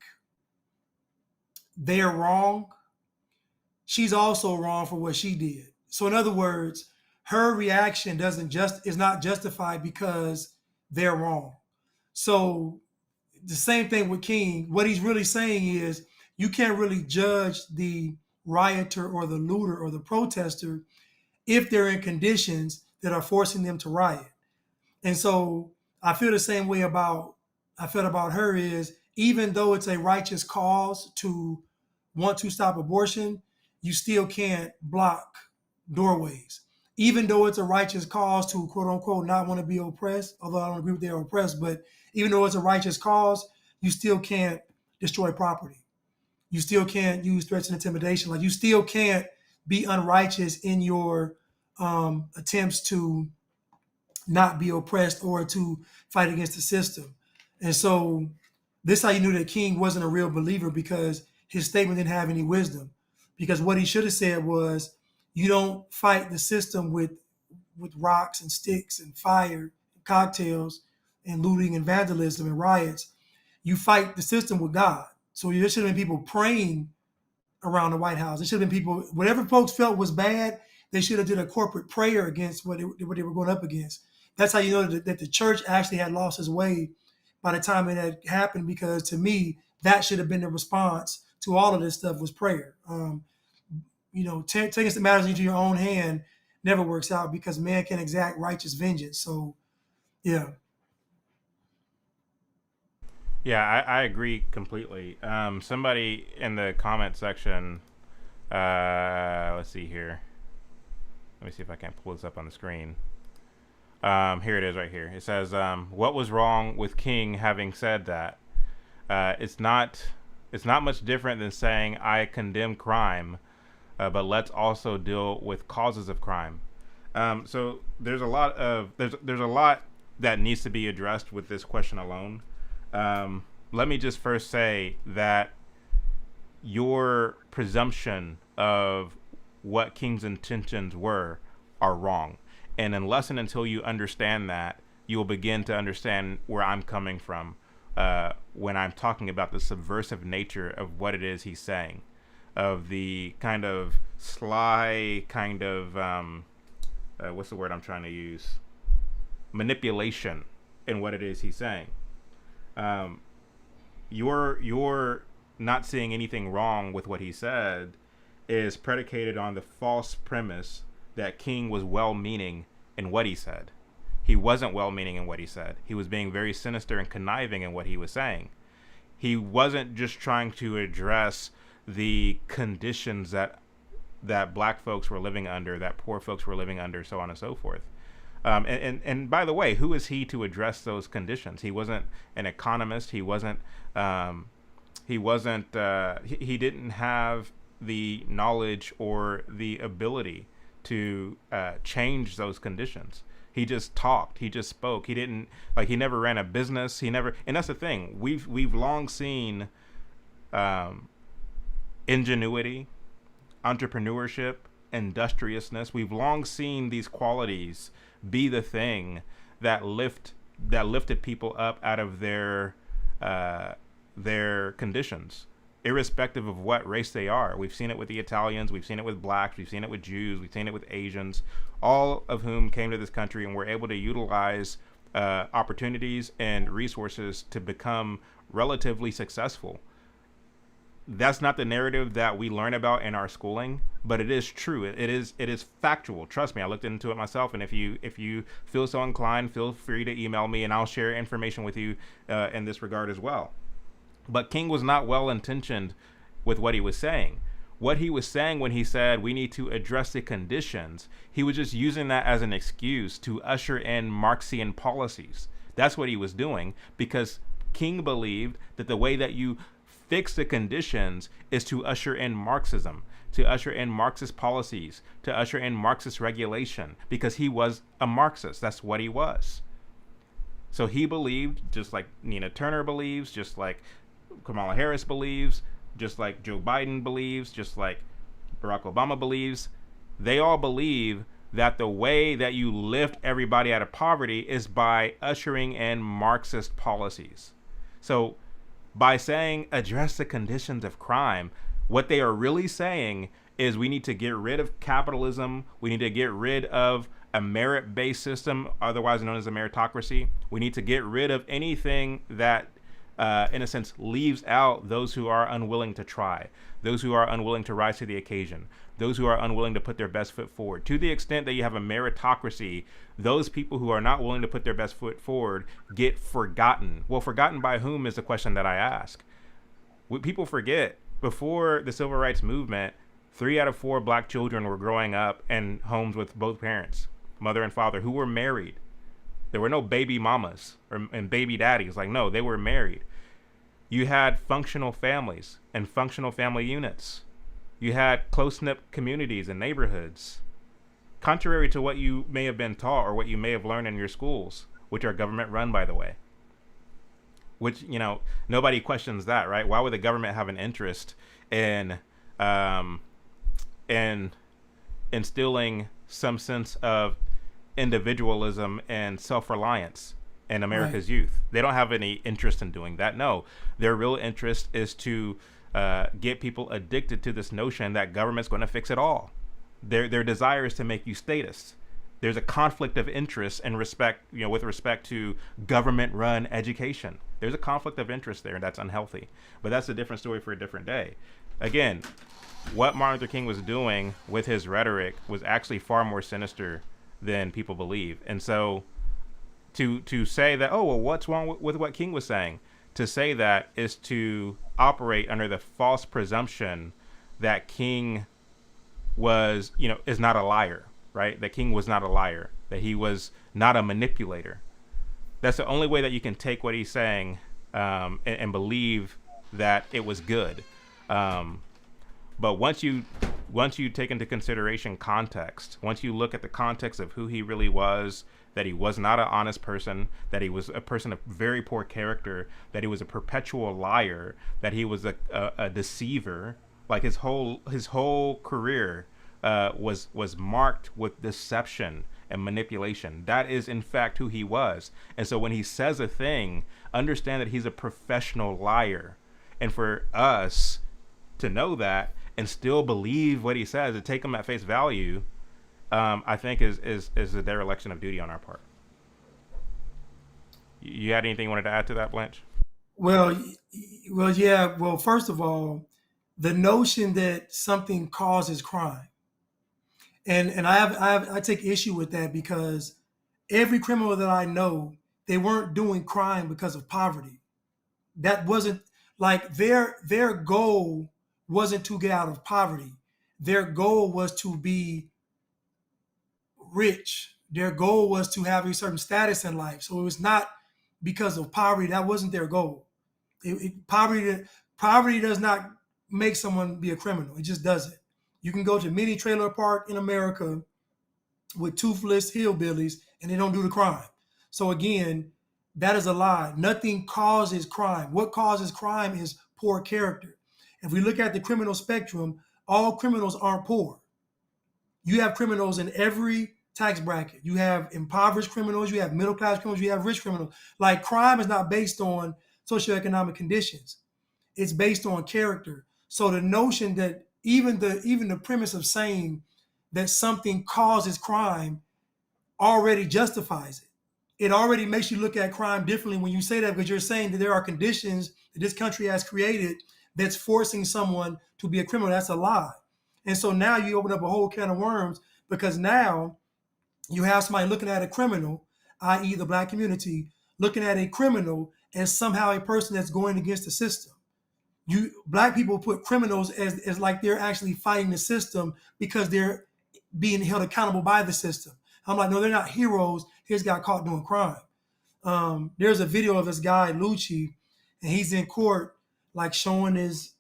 they're wrong, she's also wrong for what she did. So in other words, her reaction is not justified because they're wrong. So the same thing with King. What he's really saying is you can't really judge the rioter or the looter or the protester if they're in conditions that are forcing them to riot. And so I feel the same way I felt about her is even though it's a righteous cause to want to stop abortion, you still can't block doorways. Even though it's a righteous cause to quote unquote not want to be oppressed, although I don't agree with they're oppressed, but even though it's a righteous cause, you still can't destroy property. You still can't use threats and intimidation. Like you still can't be unrighteous in your attempts to not be oppressed or to fight against the system. And so this is how you knew that King wasn't a real believer because his statement didn't have any wisdom. Because what he should have said was, you don't fight the system with rocks and sticks and fire, and cocktails and looting and vandalism and riots. You fight the system with God. So there should have been people praying around the White House. There should have been people, whatever folks felt was bad, they should have did a corporate prayer against what they were going up against. That's how you know that the church actually had lost its way by the time it had happened, because to me, that should have been the response to all of this stuff was prayer. Taking some matters into your own hand never works out because man can exact righteous vengeance. So, yeah. Yeah, I agree completely. Somebody in the comment section, let's see here. Let me see if I can't pull this up on the screen. Here it is right here. It says, what was wrong with King having said that? It's not much different than saying I condemn crime, but let's also deal with causes of crime. So there's a lot that needs to be addressed with this question alone. Let me just first say that your presumption of what King's intentions were are wrong. And unless and until you understand that, you will begin to understand where I'm coming from when I'm talking about the subversive nature of what it is he's saying, of the kind of sly kind of, what's the word I'm trying to use? Manipulation in what it is he's saying. You're not seeing anything wrong with what he said is predicated on the false premise that King was well-meaning in what he said. He wasn't well-meaning in what he said. He was being very sinister and conniving in what he was saying. He wasn't just trying to address the conditions that black folks were living under, that poor folks were living under, so on and so forth. And by the way, who is he to address those conditions? He wasn't an economist. He didn't have the knowledge or the ability to change those conditions. He just talked. He just spoke. He didn't, like, he never ran a business. He never, and that's the thing. We've long seen ingenuity, entrepreneurship, industriousness. We've long seen these qualities be the thing that lifted people up out of their conditions, irrespective of what race they are. We've seen it with the Italians, we've seen it with blacks, we've seen it with Jews, we've seen it with Asians, all of whom came to this country and were able to utilize opportunities and resources to become relatively successful. That's not the narrative that we learn about in our schooling, but it is true. It is factual. Trust me, I looked into it myself, and if you feel so inclined, feel free to email me, and I'll share information with you in this regard as well. But King was not well-intentioned with what he was saying. What he was saying when he said we need to address the conditions, he was just using that as an excuse to usher in Marxian policies. That's what he was doing, because King believed that the way that you fix the conditions is to usher in Marxism, to usher in Marxist policies, to usher in Marxist regulation, because he was a Marxist. That's what he was. So he believed, just like Nina Turner believes, just like Kamala Harris believes, just like Joe Biden believes, just like Barack Obama believes. They all believe that the way that you lift everybody out of poverty is by ushering in Marxist policies. So by saying address the conditions of crime, what they are really saying is we need to get rid of capitalism. We need to get rid of a merit-based system, otherwise known as a meritocracy. We need to get rid of anything that, in a sense, leaves out those who are unwilling to try, those who are unwilling to rise to the occasion, those who are unwilling to put their best foot forward. To the extent that you have a meritocracy, those people who are not willing to put their best foot forward get forgotten. Well, forgotten by whom is the question that I ask. What people forget, before the civil rights movement, 3 out of 4 black children were growing up in homes with both parents, mother and father, who were married. There were no baby mamas and baby daddies. Like, no, they were married. You had functional families and functional family units. You had close-knit communities and neighborhoods. Contrary to what you may have been taught or what you may have learned in your schools, which are government run, by the way. Which, you know, nobody questions that, right? Why would the government have an interest in instilling some sense of individualism and self-reliance in America's youth? They don't have any interest in doing that. No, their real interest is to get people addicted to this notion that government's going to fix it all. Their desire is to make you statists. There's a conflict of interest and respect, you know, with respect to government-run education. There's a conflict of interest there, and that's unhealthy. But that's a different story for a different day. Again, what Martin Luther King was doing with his rhetoric was actually far more sinister than people believe. And so to say that, oh, well, what's wrong with what King was saying? To say that is to operate under the false presumption that King was, you know, is not a liar, right? That King was not a liar, that he was not a manipulator. That's the only way that you can take what he's saying and believe that it was good. But once you take into consideration context, once you look at the context of who he really was, that he was not an honest person, that he was a person of very poor character, that he was a perpetual liar, that he was a deceiver, like his whole career was marked with deception and manipulation. That is, in fact, who he was. And so when he says a thing, understand that he's a professional liar. And for us to know that and still believe what he says, to take him at face value, I think is a dereliction of duty on our part. You had anything you wanted to add to that, Blanch? Well, yeah. Well, first of all, the notion that something causes crime, and I take issue with that, because every criminal that I know, they weren't doing crime because of poverty. That wasn't like their goal wasn't to get out of poverty. Their goal was to be rich. Their goal was to have a certain status in life. So it was not because of poverty. That wasn't their goal. Poverty does not make someone be a criminal. It just doesn't. You can go to many trailer park in America with toothless hillbillies and they don't do the crime. So again, that is a lie. Nothing causes crime. What causes crime is poor character. If we look at the criminal spectrum, all criminals aren't poor. You have criminals in every tax bracket. You have impoverished criminals, you have middle class criminals, you have rich criminals. Like, crime is not based on socioeconomic conditions. It's based on character. So the notion that even the premise of saying that something causes crime already justifies it. It already makes you look at crime differently when you say that, because you're saying that there are conditions that this country has created that's forcing someone to be a criminal. That's a lie. And so now you open up a whole can of worms, because now you have somebody looking at a criminal, i.e. the black community, looking at a criminal as somehow a person that's going against the system. Black people put criminals as like they're actually fighting the system because they're being held accountable by the system. I'm like, no, they're not heroes. He just got caught doing crime. There's a video of this guy, Lucci, and he's in court, like showing his,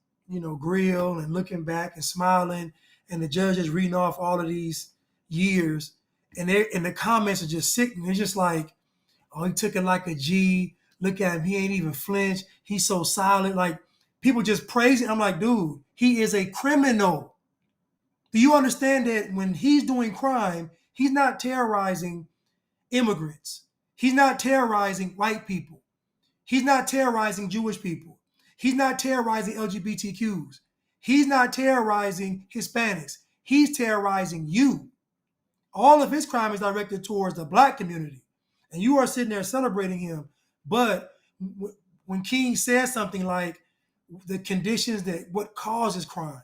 grill and looking back and smiling. And the judge is reading off all of these years. And the comments are just sickening. It's just like, oh, he took it like a G. Look at him. He ain't even flinched. He's so solid. Like, people just praise him. I'm like, dude, he is a criminal. Do you understand that when he's doing crime, he's not terrorizing immigrants? He's not terrorizing white people. He's not terrorizing Jewish people. He's not terrorizing LGBTQs. He's not terrorizing Hispanics. He's terrorizing you. All of his crime is directed towards the black community. And you are sitting there celebrating him. But when King says something like the conditions that what causes crime,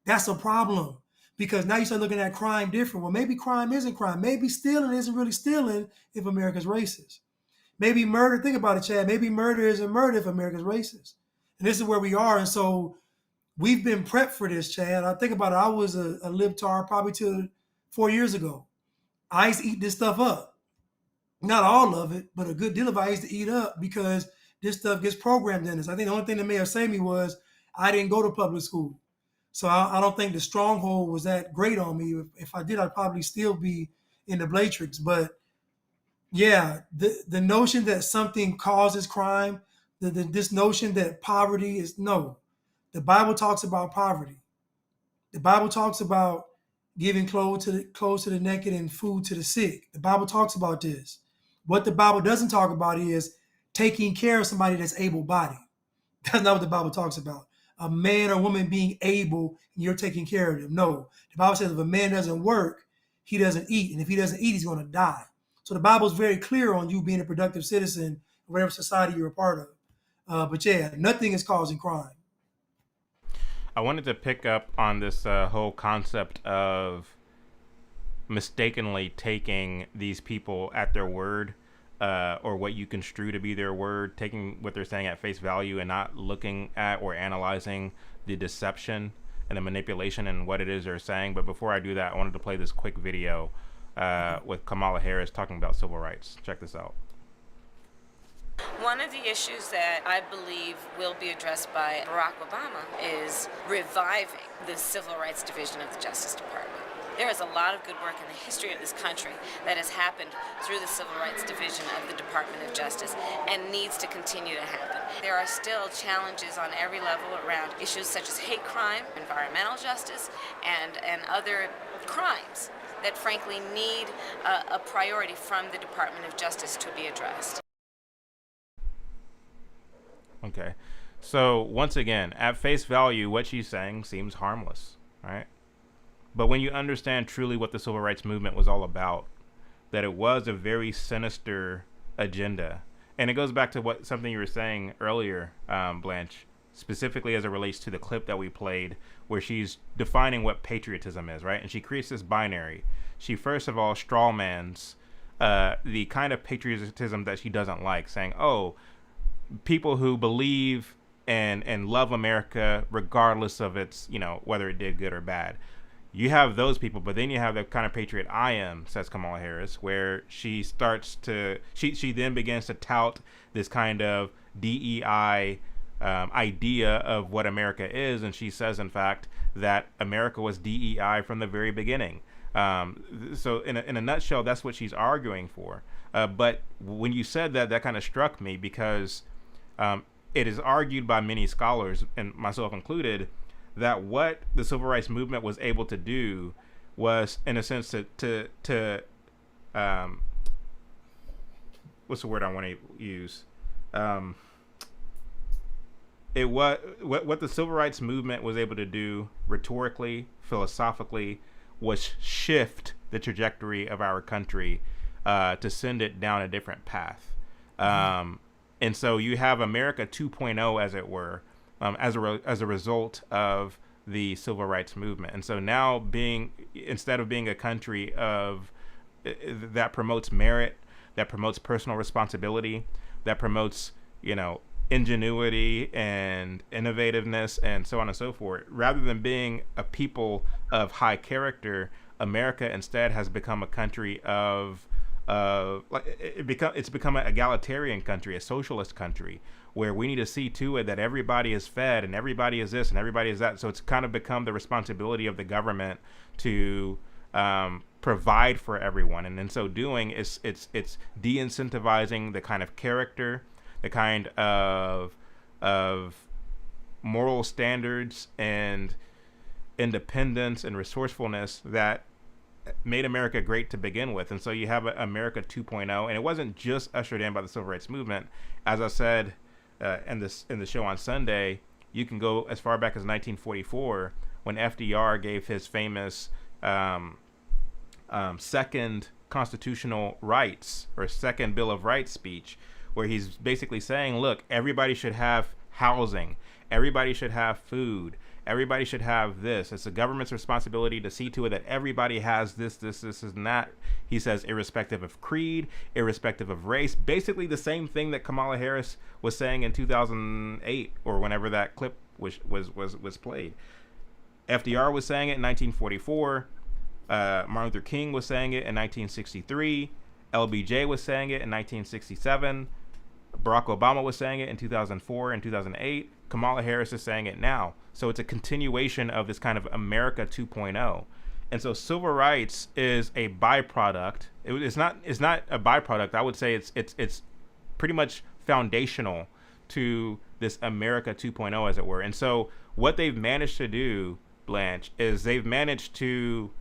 that's a problem. Because now you start looking at crime different. Well, maybe crime isn't crime. Maybe stealing isn't really stealing if America's racist. Maybe murder, think about it, Chad. Maybe murder isn't murder if America's racist. And this is where we are. And so we've been prepped for this, Chad. I think about it. I was a libtard probably till 4 years ago. I used to eat this stuff up. Not all of it, but a good deal of it I used to eat up because this stuff gets programmed in us. I think the only thing that may have saved me was I didn't go to public school. So I don't think the stronghold was that great on me. If I did, I'd probably still be in the Blatrix. But yeah, the notion that something causes crime, this notion that poverty is no. The Bible talks about poverty. The Bible talks about giving clothes to the naked and food to the sick. The Bible talks about this. What the Bible doesn't talk about is taking care of somebody that's able-bodied. That's not what the Bible talks about. A man or woman being able and you're taking care of them. No. The Bible says if a man doesn't work, he doesn't eat. And if he doesn't eat, he's going to die. So the Bible is very clear on you being a productive citizen, whatever society you're a part of. But yeah, nothing is causing crime. I wanted to pick up on this whole concept of mistakenly taking these people at their word, or what you construe to be their word, taking what they're saying at face value and not looking at or analyzing the deception and the manipulation and what it is they're saying. But before I do that, I wanted to play this quick video with Kamala Harris talking about civil rights. Check this out. One of the issues that I believe will be addressed by Barack Obama is reviving the Civil Rights Division of the Justice Department. There is a lot of good work in the history of this country that has happened through the Civil Rights Division of the Department of Justice and needs to continue to happen. There are still challenges on every level around issues such as hate crime, environmental justice, and other crimes that frankly need a priority from the Department of Justice to be addressed. Okay. So once again, at face value, what she's saying seems harmless, right? But when you understand truly what the civil rights movement was all about, that it was a very sinister agenda. And it goes back to something you were saying earlier, Blanch, specifically as it relates to the clip that we played where she's defining what patriotism is, right? And she creates this binary. She first of all strawmans the kind of patriotism that she doesn't like, saying, oh, people who believe and love America regardless of its, whether it did good or bad. You have those people, but then you have the kind of patriot I am, says Kamala Harris, where she starts to, she then begins to tout this kind of DEI idea of what America is. And she says, in fact, that America was DEI from the very beginning. So in a nutshell, that's what she's arguing for. But when you said that, that kind of struck me because it is argued by many scholars, and myself included, that what the civil rights movement was able to do was, in a sense, to what's the word I want to use? It what the civil rights movement was able to do rhetorically, philosophically, was shift the trajectory of our country to send it down a different path. And so you have America 2.0, as it were, as a result of the civil rights movement. And so now instead of being a country that promotes merit, that promotes personal responsibility, that promotes, ingenuity and innovativeness and so on and so forth, rather than being a people of high character, America instead has become a country it's become an egalitarian country, a socialist country, where we need to see to it that everybody is fed and everybody is this and everybody is that. So it's kind of become the responsibility of the government to provide for everyone, and in so doing, it's de-incentivizing the kind of character, the kind of moral standards and independence and resourcefulness that made America great to begin with. And so you have America 2.0, and it wasn't just ushered in by the civil rights movement. As I said in the show on Sunday, you can go as far back as 1944 when FDR gave his famous second constitutional rights or second Bill of Rights speech, where he's basically saying, look, everybody should have housing, everybody should have food, everybody should have this. It's the government's responsibility to see to it that everybody has this, and that. He says, irrespective of creed, irrespective of race. Basically the same thing that Kamala Harris was saying in 2008 or whenever that clip was played. FDR was saying it in 1944. Martin Luther King was saying it in 1963. LBJ was saying it in 1967. Barack Obama was saying it in 2004 and 2008. Kamala Harris is saying it now. So it's a continuation of this kind of America 2.0. And so civil rights is a byproduct. It's not a byproduct. I would say it's pretty much foundational to this America 2.0, as it were. And so what they've managed to do, Blanche, is they've managed to,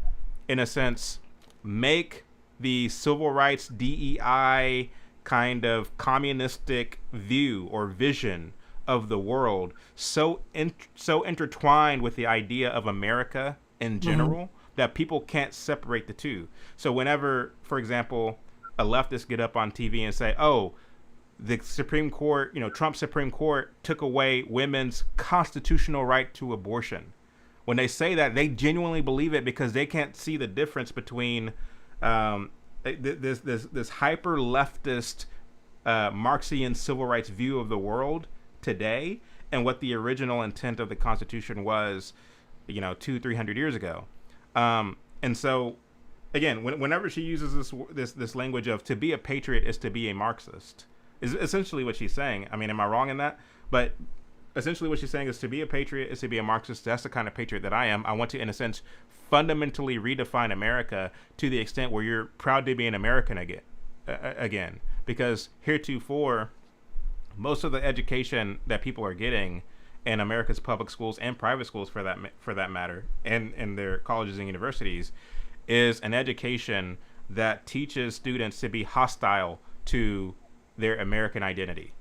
in a sense, make the civil rights DEI kind of communistic view or vision of the world so intertwined with the idea of America in general that people can't separate the two. So whenever, for example, a leftist get up on TV and say, oh, the Supreme Court, Trump's Supreme Court took away women's constitutional right to abortion. When they say that, they genuinely believe it because they can't see the difference between this hyper leftist Marxian civil rights view of the world today and what the original intent of the Constitution was, 200-300 years ago. And so, again, whenever she uses this language of to be a patriot is to be a Marxist, is essentially what she's saying. I mean, am I wrong in that? But essentially what she's saying is to be a patriot is to be a Marxist. That's the kind of patriot that I am. I want to, in a sense, fundamentally redefine America to the extent where you're proud to be an American again. Because heretofore, most of the education that people are getting in America's public schools and private schools, for that matter, and in their colleges and universities, is an education that teaches students to be hostile to their American identity,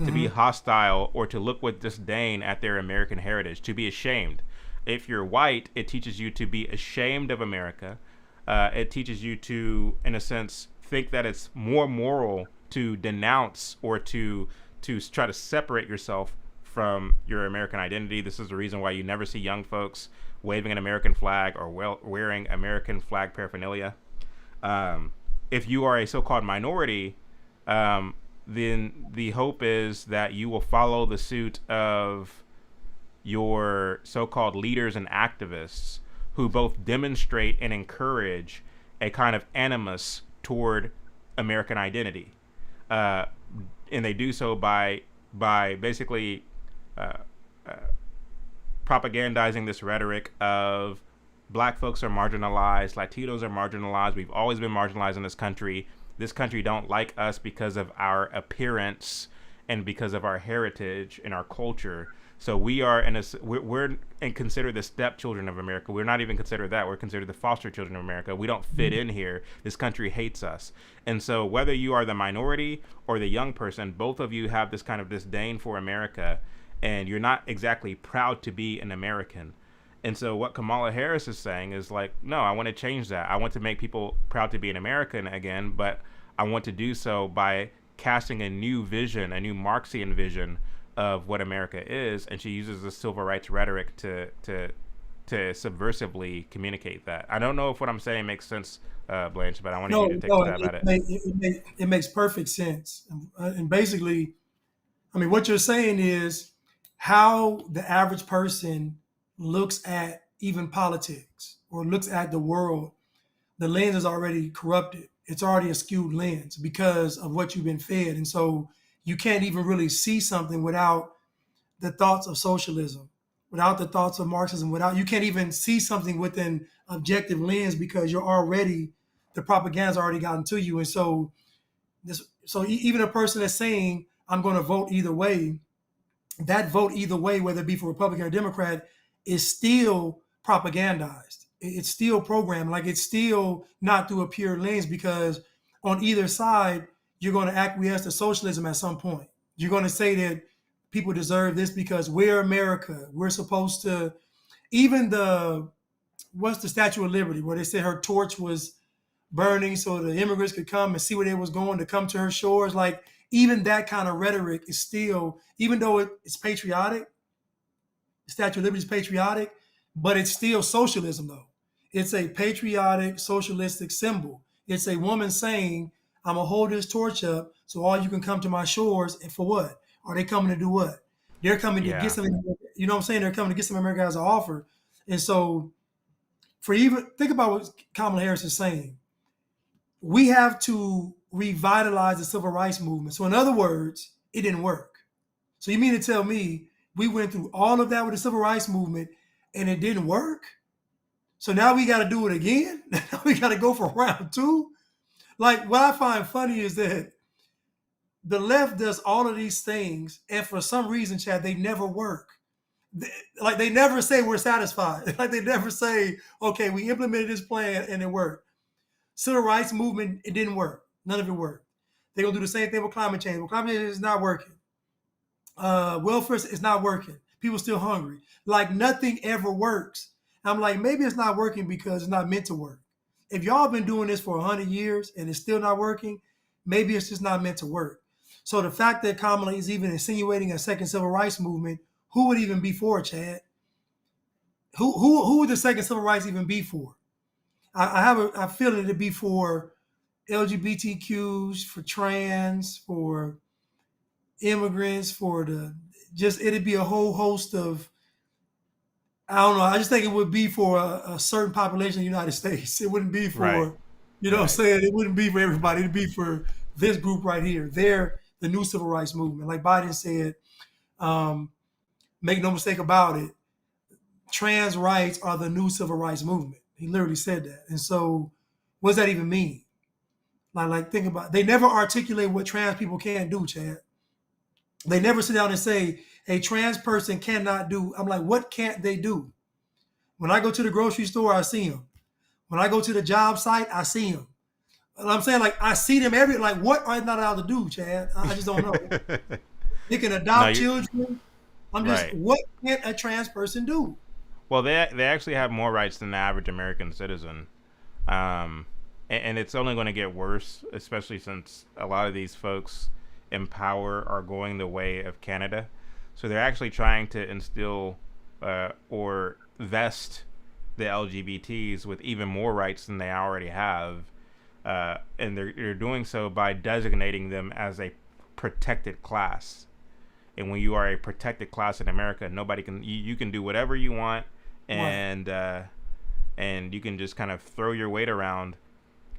to be hostile or to look with disdain at their American heritage, to be ashamed. If you're white, it teaches you to be ashamed of America. It teaches you to, in a sense, think that it's more moral to denounce or to try to separate yourself from your American identity. This is the reason why you never see young folks waving an American flag or wearing American flag paraphernalia. If you are a so-called minority, then the hope is that you will follow the suit of your so-called leaders and activists who both demonstrate and encourage a kind of animus toward American identity. And they do so by basically propagandizing this rhetoric of black folks are marginalized, Latinos are marginalized, we've always been marginalized in this country. This country don't like us because of our appearance and because of our heritage and our culture. So we are we're considered the stepchildren of America. We're not even considered that. We're considered the foster children of America. We don't fit in here. This country hates us. And so whether you are the minority or the young person, both of you have this kind of disdain for America, and you're not exactly proud to be an American. And so what Kamala Harris is saying is like, no, I want to change that. I want to make people proud to be an American again, but I want to do so by casting a new vision, a new Marxian vision of what America is. And she uses the civil rights rhetoric to subversively communicate that. I don't know if what I'm saying makes sense, Blanche, but I want you to take a stab at it. It makes perfect sense. And basically, I mean, what you're saying is how the average person looks at even politics or looks at the world, the lens is already corrupted. It's already a skewed lens because of what you've been fed. And so you can't even really see something without the thoughts of socialism, without the thoughts of Marxism, you can't even see something with an objective lens because the propaganda's already gotten to you. And so even a person that's saying, I'm going to vote either way, that vote either way, whether it be for Republican or Democrat, is still propagandized. It's still programmed. Like, it's still not through a pure lens, because on either side, you're going to acquiesce to socialism at some point. You're going to say that people deserve this because we're America. We're supposed to, even what's the Statue of Liberty, where they said her torch was burning so the immigrants could come and see where they was going to come to her shores. Like, even that kind of rhetoric is still, even though it's patriotic, the Statue of Liberty is patriotic, but it's still socialism though. It's a patriotic, socialistic symbol. It's a woman saying, I'm gonna hold this torch up so all you can come to my shores. And for what? Are they coming to do what? They're coming to get something, you know what I'm saying? They're coming to get something America has to offer. And so, think about what Kamala Harris is saying. We have to revitalize the civil rights movement. So in other words, it didn't work. So you mean to tell me we went through all of that with the civil rights movement and it didn't work? So now we got to do it again? We got to go for round two? Like, what I find funny is that the left does all of these things, and for some reason, Chad, they never work. They never say we're satisfied. Like, they never say, okay, we implemented this plan and it worked. Civil rights movement, it didn't work. None of it worked. They're going to do the same thing with climate change. Well, climate change is not working. Welfare is not working. People still hungry. Like, nothing ever works. I'm like, maybe it's not working because it's not meant to work. If y'all been doing this for 100 years and it's still not working, maybe it's just not meant to work. So the fact that Kamala is even insinuating a second civil rights movement, who would even be for it, Chad? Who would the second civil rights even be for? I feel it'd be for LGBTQs, for trans, for immigrants, it'd be a whole host of, I don't know. I just think it would be for a certain population in the United States. It wouldn't be for, you know what I'm saying? It wouldn't be for everybody. It'd be for this group right here. They're the new civil rights movement. Like Biden said, make no mistake about it, trans rights are the new civil rights movement. He literally said that. And so what does that even mean? Like think about it. They never articulate what trans people can do, Chad. They never sit down and say, a trans person cannot do. I'm like, what can't they do? When I go to the grocery store, I see them. When I go to the job site, I see them. And I'm saying, like, I see them like, what are they not allowed to do, Chad? I just don't know. They can adopt children. I'm just, what can a trans person do? Well, they actually have more rights than the average American citizen. And it's only going to get worse, especially since a lot of these folks in power are going the way of Canada. So they're actually trying to instill or vest the LGBTs with even more rights than they already have. And they're doing so by designating them as a protected class. And when you are a protected class in America, nobody can, you can do whatever you want, and you can just kind of throw your weight around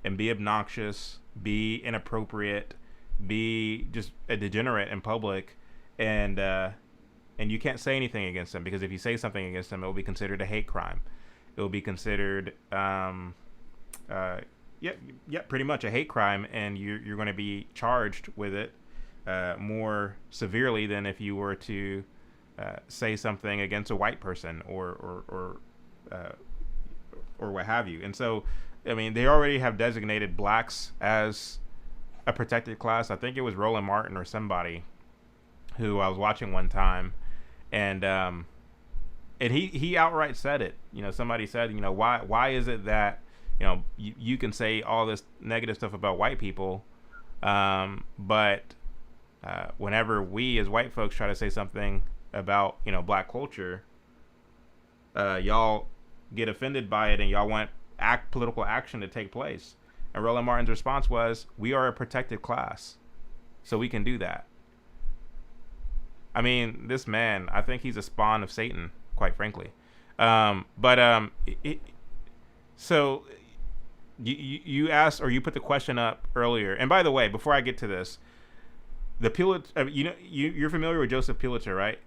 and be obnoxious, be inappropriate, be just a degenerate in public, and you can't say anything against them, because if you say something against them, it will be considered a hate crime. It will be considered pretty much a hate crime, and you're going to be charged with it more severely than if you were to say something against a white person or what have you. And so, I mean, they already have designated blacks as a protected class. I think it was Roland Martin or somebody who I was watching one time, and he outright said it. You know, somebody said, you know, why is it that, you know, you can say all this negative stuff about white people, but whenever we as white folks try to say something about, you know, black culture, y'all get offended by it and y'all want political action to take place. And Roland Martin's response was, we are a protected class, so we can do that. I mean, this man, I think he's a spawn of Satan, quite frankly. So you asked, or you put the question up earlier. And by the way, before I get to this, the Pulitzer, you're familiar with Joseph Pulitzer, right?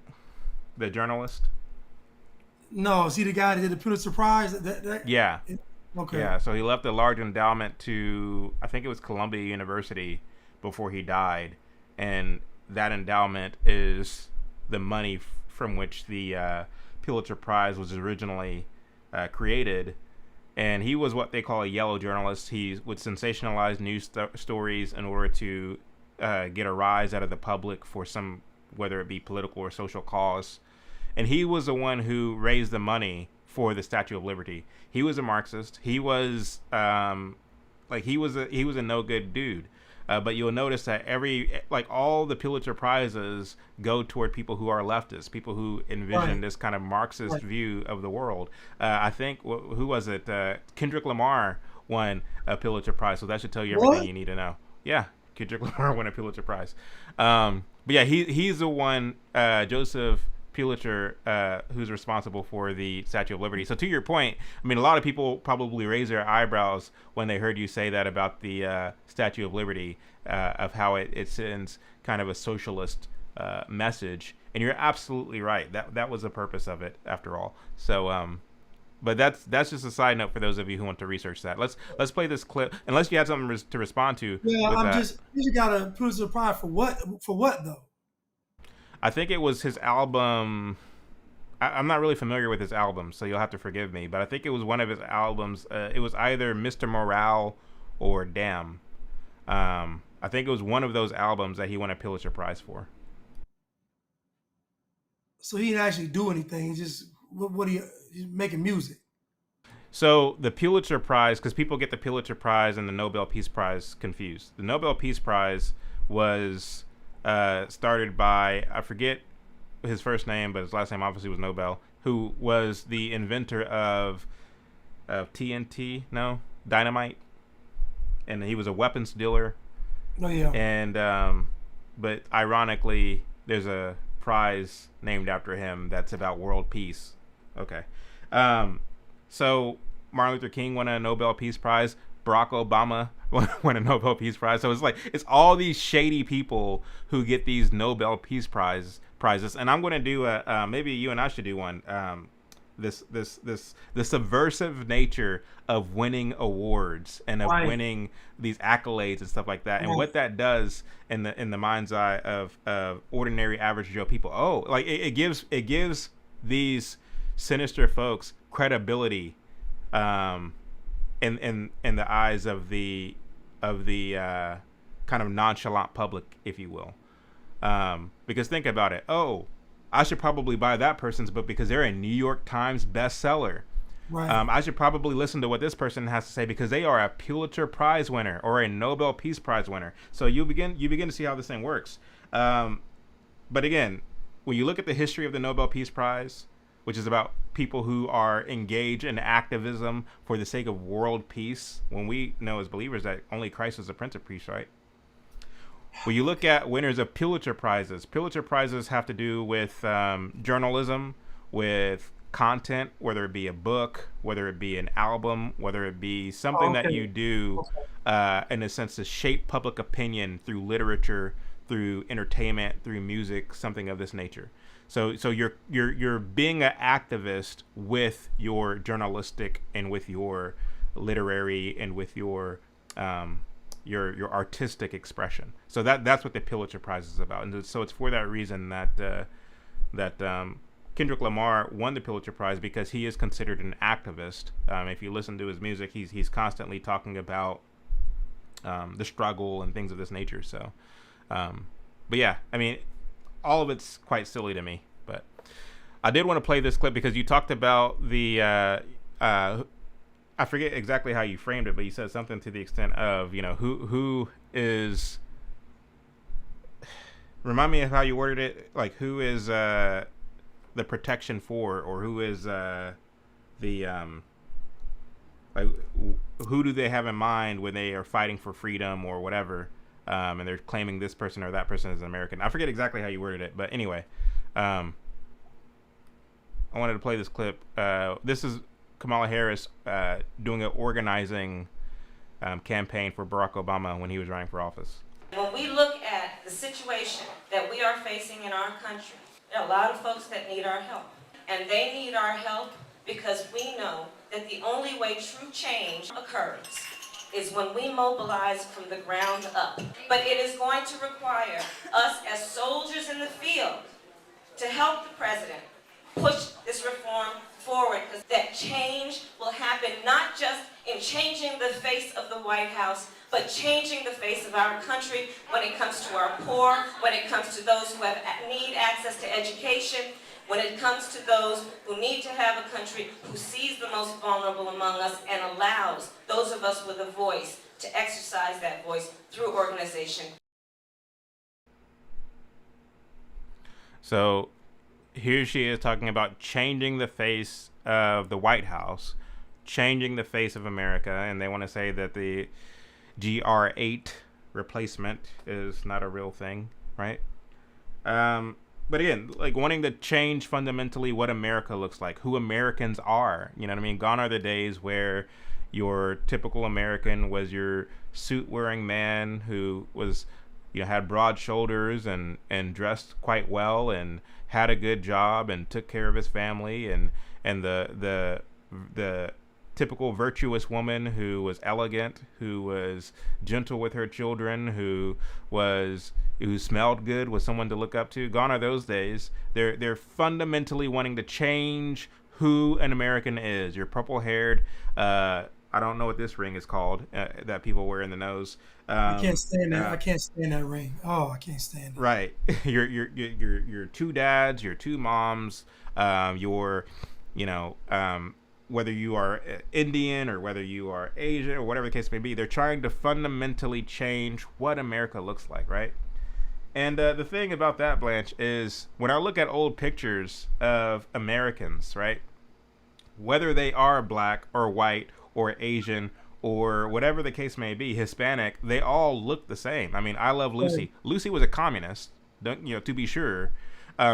The journalist. No, is he the guy that did the Pulitzer Prize? Yeah. Okay. Yeah. So he left a large endowment to, I think it was Columbia University, before he died, and that endowment is the money from which the Pulitzer Prize was originally created. And he was what they call a yellow journalist. He would sensationalize news stories in order to get a rise out of the public for some, whether it be political or social cause. And he was the one who raised the money for the Statue of Liberty. He was a Marxist. He was he was a no good dude. But you'll notice that all the Pulitzer Prizes go toward people who are leftists, people who envision this kind of Marxist view of the world. I think, who was it? Kendrick Lamar won a Pulitzer Prize, so that should tell you everything you need to know. Yeah, Kendrick Lamar won a Pulitzer Prize. But yeah, he's the one, Joseph Pulitzer, who's responsible for the Statue of Liberty. So to your point, I mean, a lot of people probably raise their eyebrows when they heard you say that about the Statue of Liberty, of how it sends kind of a socialist message. And you're absolutely right. That was the purpose of it, after all. So, but that's just a side note for those of you who want to research that. Let's play this clip, unless you had something to respond to. Yeah, you got a Pulitzer Prize for what? For what though? I think it was his album. I'm not really familiar with his album, so you'll have to forgive me. But I think it was one of his albums. It was either Mr. Morale or Damn. I think it was one of those albums that he won a Pulitzer Prize for. So he didn't actually do anything. He's making music. So the Pulitzer Prize, because people get the Pulitzer Prize and the Nobel Peace Prize confused. The Nobel Peace Prize was started by, I forget his first name, but his last name obviously was Nobel, who was the inventor of dynamite, and he was a weapons dealer. Oh yeah. And but ironically, there's a prize named after him that's about world peace. Okay. So Martin Luther King won a Nobel Peace Prize. Barack Obama won a Nobel Peace Prize. So it's all these shady people who get these Nobel Peace prizes. And I'm going to do maybe you and I should do one. The subversive nature of winning awards and of winning these accolades and stuff like that, and what that does in the mind's eye of ordinary average Joe people. Oh, like it gives these sinister folks credibility. In the eyes of the kind of nonchalant public, if you will, because think about it. Oh, I should probably buy that person's book because they're a New York Times bestseller. Right. I should probably listen to what this person has to say because they are a Pulitzer Prize winner or a Nobel Peace Prize winner. So you begin to see how this thing works. But again, when you look at the history of the Nobel Peace Prize, which is about people who are engaged in activism for the sake of world peace, when we know as believers that only Christ is the Prince of Peace, right? When you look at winners of Pulitzer Prizes have to do with journalism, with content, whether it be a book, whether it be an album, whether it be something that you do in a sense to shape public opinion through literature, through entertainment, through music, something of this nature. So you're being an activist with your journalistic and with your literary and with your artistic expression. So that's what the Pulitzer Prize is about. And so it's for that reason that Kendrick Lamar won the Pulitzer Prize, because he is considered an activist. If you listen to his music, he's constantly talking about the struggle and things of this nature. So, but yeah, I mean, all of it's quite silly to me, but I did want to play this clip because you talked about the I forget exactly how you framed it, but you said something to the extent of, who is, remind me of how you worded it, like who is the protection for, or who is like who do they have in mind when they are fighting for freedom or whatever. And they're claiming this person or that person is an American. I forget exactly how you worded it, but anyway, I wanted to play this clip. This is Kamala Harris doing an organizing campaign for Barack Obama when he was running for office. When we look at the situation that we are facing in our country, there are a lot of folks that need our help. And they need our help because we know that the only way true change occurs is when we mobilize from the ground up. But it is going to require us as soldiers in the field to help the president push this reform forward, because that change will happen not just in changing the face of the White House, but changing the face of our country when it comes to our poor, when it comes to those who need access to education, when it comes to those who need to have a country who sees the most vulnerable among us and allows those of us with a voice to exercise that voice through organization. So here she is talking about changing the face of the White House, changing the face of America, and they want to say that the GR8 replacement is not a real thing, right? But again, like wanting to change fundamentally what America looks like, who Americans are. You know what I mean? Gone are the days where your typical American was your suit-wearing man who was, you know, had broad shoulders and dressed quite well and had a good job and took care of his family, and the typical virtuous woman who was elegant, who was gentle with her children, who smelled good, was someone to look up to. Gone are those days. They're fundamentally wanting to change who an American is. Your purple-haired, I don't know what this ring is called that people wear in the nose. I can't stand that. I can't stand that ring. Oh, I can't stand it. Right. your two dads, your two moms, whether you are Indian or whether you are Asian or whatever the case may be, they're trying to fundamentally change what America looks like, right? And the thing about that, Blanche, is when I look at old pictures of Americans, right, whether they are black or white or Asian or whatever the case may be, Hispanic, they all look the same. I mean, I Love Lucy. Lucy was a communist, to be sure.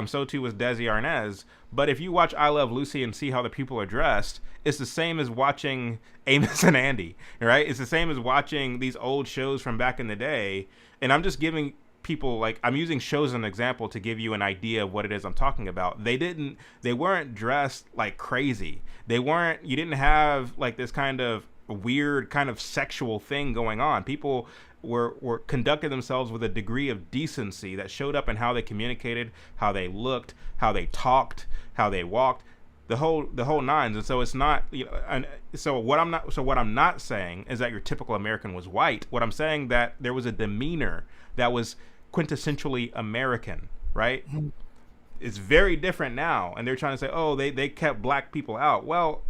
So too was Desi Arnaz. But if you watch I Love Lucy and see how the people are dressed, it's the same as watching Amos and Andy, right? It's the same as watching these old shows from back in the day. And I'm just giving people, like, I'm using shows as an example to give you an idea of what it is I'm talking about. They weren't dressed like crazy. You didn't have like this kind of weird kind of sexual thing going on. People were conducted themselves with a degree of decency that showed up in how they communicated, how they looked, how they talked, how they walked, the whole nines. And so it's not, so what I'm not saying is that your typical American was white. What I'm saying that there was a demeanor that was quintessentially American, right? Mm-hmm. It's very different now, and they're trying to say, oh, they kept black people out. Well,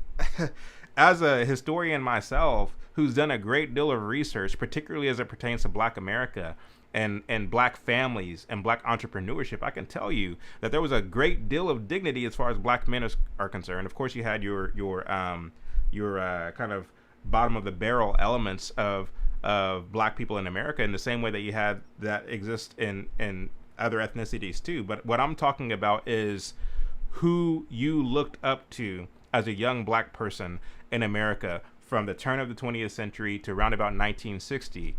as a historian myself, who's done a great deal of research, particularly as it pertains to black America and black families and black entrepreneurship, I can tell you that there was a great deal of dignity as far as black men are concerned. Of course, you had your kind of bottom of the barrel elements of black people in America in the same way that you had that exist in other ethnicities too. But what I'm talking about is who you looked up to as a young black person in America from the turn of the 20th century to around about 1960.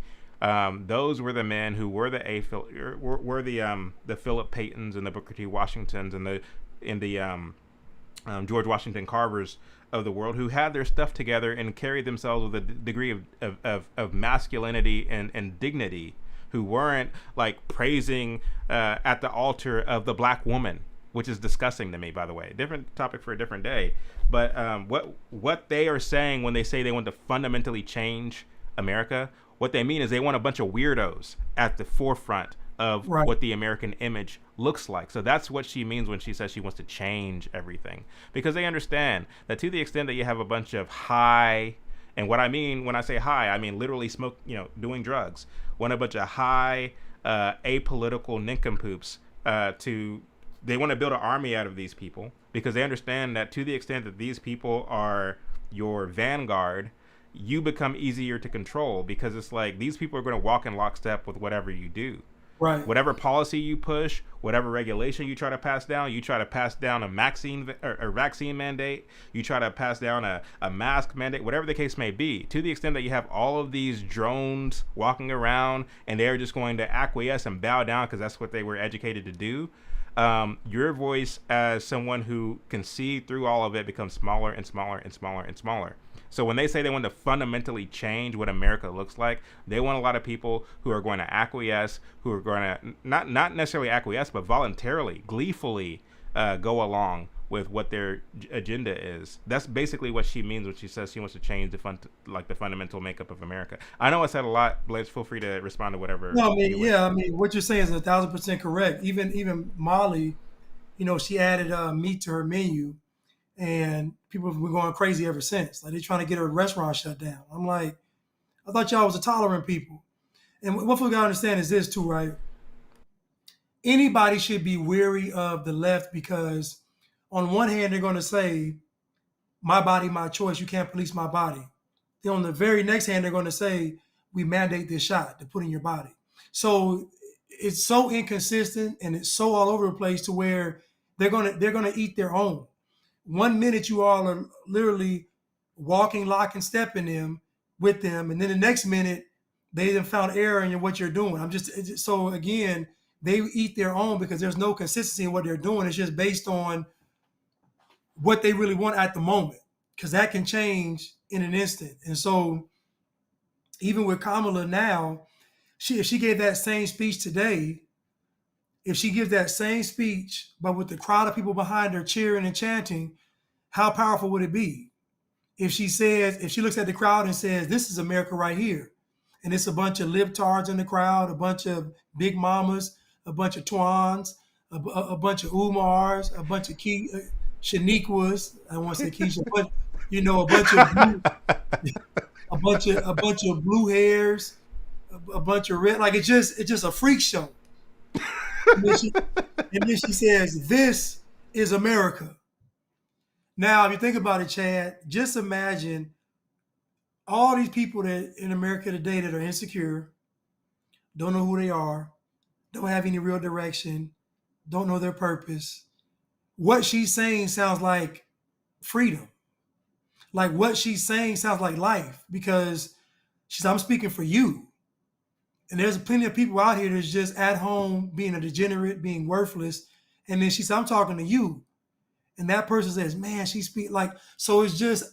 Those were the men who were the Philip Paytons and the Booker T. Washingtons and the George Washington Carvers of the world, who had their stuff together and carried themselves with a degree of masculinity and dignity, who weren't like praising at the altar of the black woman, which is disgusting to me, by the way. Different topic for a different day. But what they are saying when they say they want to fundamentally change America, what they mean is they want a bunch of weirdos at the forefront of what the American image looks like. So that's what she means when she says she wants to change everything, because they understand that to the extent that you have a bunch of high, and what I mean when I say high, I mean literally doing drugs, when a bunch of high apolitical nincompoops they want to build an army out of these people, because they understand that to the extent that these people are your vanguard, you become easier to control, because it's like these people are going to walk in lockstep with whatever you do. Right. Whatever policy you push, whatever regulation you try to pass down a vaccine mandate, you try to pass down a mask mandate, whatever the case may be, to the extent that you have all of these drones walking around and they're just going to acquiesce and bow down because that's what they were educated to do. Your voice as someone who can see through all of it becomes smaller and smaller and smaller and smaller. So when they say they want to fundamentally change what America looks like, they want a lot of people who are going to acquiesce, who are going to not necessarily acquiesce, but voluntarily, gleefully go along with what their agenda is. That's basically what she means when she says she wants to change the fundamental makeup of America. I know I said a lot. Blanch, feel free to respond to whatever. No, I mean, yeah, I mean, what you're saying is 1,000% correct. Even Molly, she added meat to her menu, and people have been going crazy ever since. Like they're trying to get her restaurant shut down. I'm like, I thought y'all was a tolerant people. And what we gotta understand is this too, right? Anybody should be weary of the left because on one hand, they're going to say, my body, my choice. You can't police my body. Then on the very next hand, they're going to say, we mandate this shot to put in your body. So it's so inconsistent and it's so all over the place to where they're gonna eat their own. 1 minute you all are literally walking lock and step in them with them, and then the next minute they have found error in what you're doing. So again, they eat their own because there's no consistency in what they're doing. It's just based on what they really want at the moment, because that can change in an instant. And so even with Kamala now, if she gave that same speech today, if she gives that same speech, but with the crowd of people behind her cheering and chanting, how powerful would it be? If she looks at the crowd and says, this is America right here, and it's a bunch of libtards in the crowd, a bunch of big mamas, a bunch of Twans, a bunch of Umars, a bunch of Shaniquas. I don't want to say Keisha, but a bunch of blue hairs, a bunch of red. Like it's just a freak show. And then she says, "This is America." Now, if you think about it, Chad, just imagine all these people that in America today that are insecure, don't know who they are, don't have any real direction, don't know their purpose. What she's saying sounds like freedom. Like what she's saying sounds like life, because she's, I'm speaking for you. And there's plenty of people out here that's just at home being a degenerate, being worthless. And then she said, I'm talking to you. And that person says, man, she speak like, so it's just,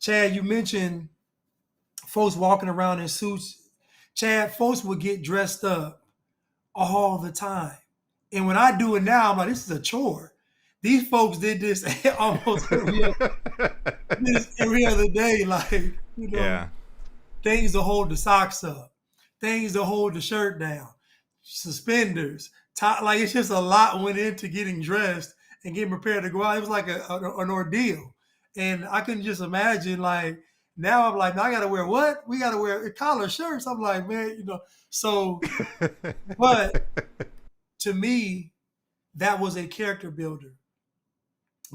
Chad, you mentioned folks walking around in suits. Chad, folks would get dressed up all the time. And when I do it now, I'm like, this is a chore. These folks did this almost every other day. Like, Yeah. Things to hold the socks up, things to hold the shirt down, suspenders, like it's just a lot went into getting dressed and getting prepared to go out. It was like an ordeal. And I couldn't just imagine, like, now I'm like, now I got to wear what? We got to wear collar shirts. I'm like, man, so, but to me, that was a character builder.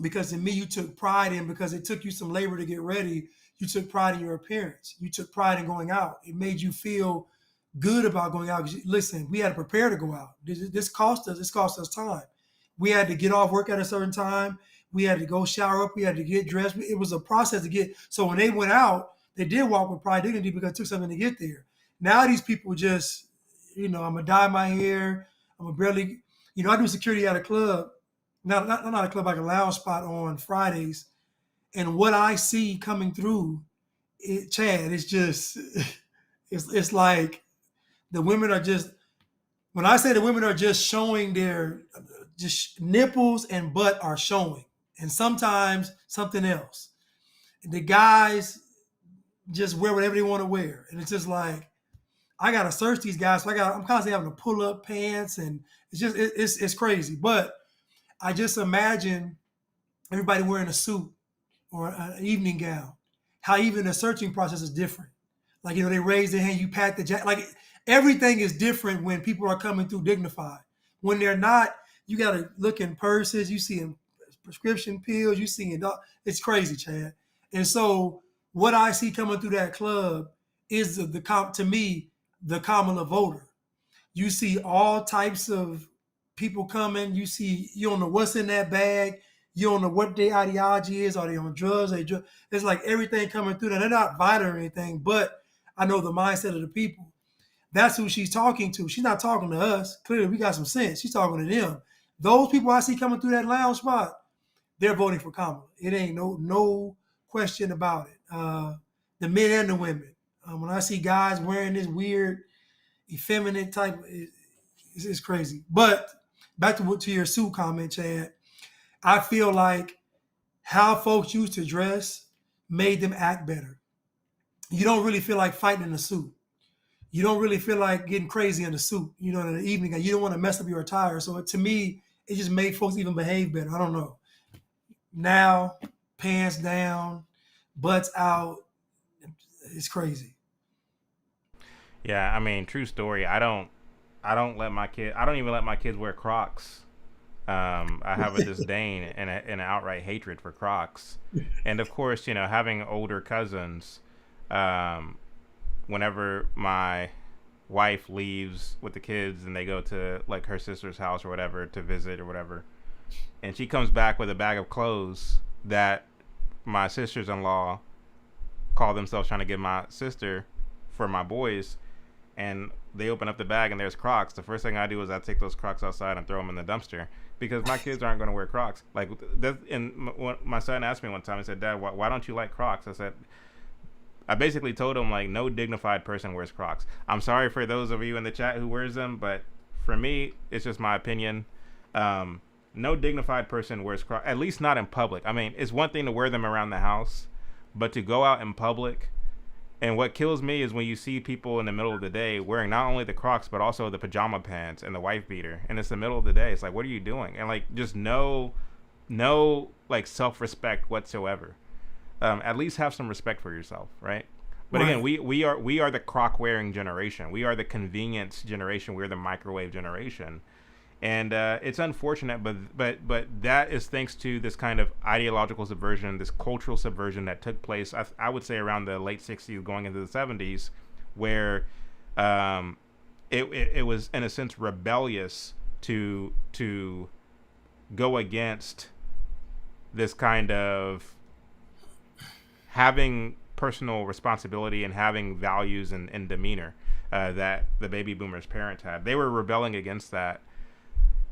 Because to me, you took pride in, because it took you some labor to get ready. You took pride in your appearance. You took pride in going out. It made you feel good about going out. Listen, we had to prepare to go out. This cost us time. We had to get off work at a certain time. We had to go shower up. We had to get dressed. It was a process to get. So when they went out, they did walk with pride, dignity, because it took something to get there. Now these people just, I'm going to dye my hair. I'm going to barely, I do security at a club. Not a club, like a lounge spot on Fridays. And what I see coming through, Chad, it's just, it's like the women are just, when I say the women are just showing their, just nipples and butt are showing. And sometimes something else. The guys just wear whatever they want to wear. And it's just like, I got to search these guys. So I'm constantly having to pull up pants, and it's just, it's crazy. But I just imagine everybody wearing a suit or an evening gown, how even the searching process is different. Like, they raise their hand, you pat the jacket. Like, everything is different when people are coming through dignified. When they're not, you got to look in purses, you see in prescription pills, you see in, it's crazy, Chad. And so what I see coming through that club is to me, the Kamala voter. You see all types of people coming. You don't know what's in that bag. You don't know what their ideology is. Are they on drugs? It's like everything coming through. And they're not violent or anything, but I know the mindset of the people. That's who she's talking to. She's not talking to us. Clearly, we got some sense. She's talking to them. Those people I see coming through that lounge spot, they're voting for Kamala. It ain't no question about it. The men and the women. When I see guys wearing this weird, effeminate type, it's crazy. But back to your suit comment, Chad. I feel like how folks used to dress made them act better. You don't really feel like fighting in a suit. You don't really feel like getting crazy in the suit, in the evening. You don't want to mess up your attire. So to me, it just made folks even behave better. I don't know. Now, pants down, butts out, it's crazy. Yeah, I mean, true story. I don't even let my kids wear Crocs. I have a disdain and an outright hatred for Crocs. And of course, having older cousins, whenever my wife leaves with the kids and they go to like her sister's house or whatever to visit or whatever, and she comes back with a bag of clothes that my sisters-in-law call themselves trying to give my sister for my boys, and they open up the bag and there's Crocs, the first thing I do is I take those Crocs outside and throw them in the dumpster because my kids aren't going to wear Crocs. Like, and my son asked me one time, he said, "Dad, why don't you like Crocs?" I basically told him, like, no dignified person wears Crocs. I'm sorry for those of you in the chat who wears them, but for me, it's just my opinion. No dignified person wears Crocs, at least not in public. I mean, it's one thing to wear them around the house, but to go out in public, and what kills me is when you see people in the middle of the day wearing not only the Crocs, but also the pajama pants and the wife beater, and it's the middle of the day. It's like, what are you doing? And like, just no like self-respect whatsoever. At least have some respect for yourself, right? But again, we are the Croc wearing generation. We are the convenience generation. We're the microwave generation, and it's unfortunate, but that is thanks to this kind of ideological subversion, this cultural subversion that took place. I would say around the late '60s, going into the '70s, where it was in a sense rebellious to go against this kind of having personal responsibility and having values and demeanor that the baby boomers' parents had. They were rebelling against that,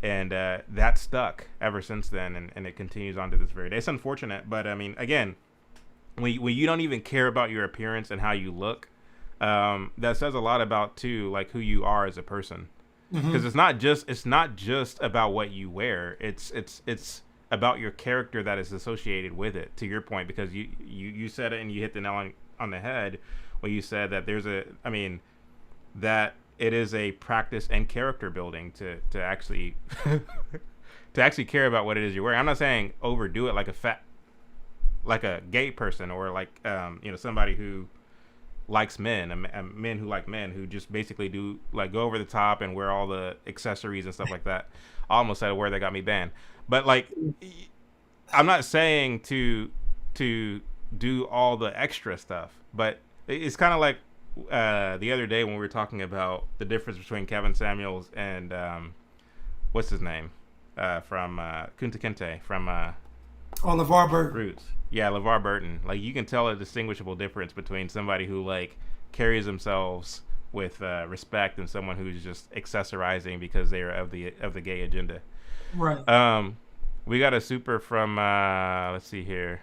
and that stuck ever since then, and it continues on to this very day. It's unfortunate, but I mean, again, when you don't even care about your appearance and how you look, that says a lot about too, like, who you are as a person. Because it's not just about what you wear. It's about your character that is associated with it, to your point, because you said it and you hit the nail on the head when you said that that it is a practice and character building to actually to actually care about what it is you're wearing. I'm not saying overdo it like a gay person, or like somebody who likes men, men who like men, who just basically do like go over the top and wear all the accessories and stuff like that. I almost said a word that got me banned. But like, I'm not saying to do all the extra stuff, but it's kind of like the other day when we were talking about the difference between Kevin Samuels and what's his name from Kunta Kinte from LeVar Burton. Roots. Yeah, LeVar Burton. Like, you can tell a distinguishable difference between somebody who like carries themselves with respect and someone who's just accessorizing because they are of the gay agenda. Right. We got a super from let's see here.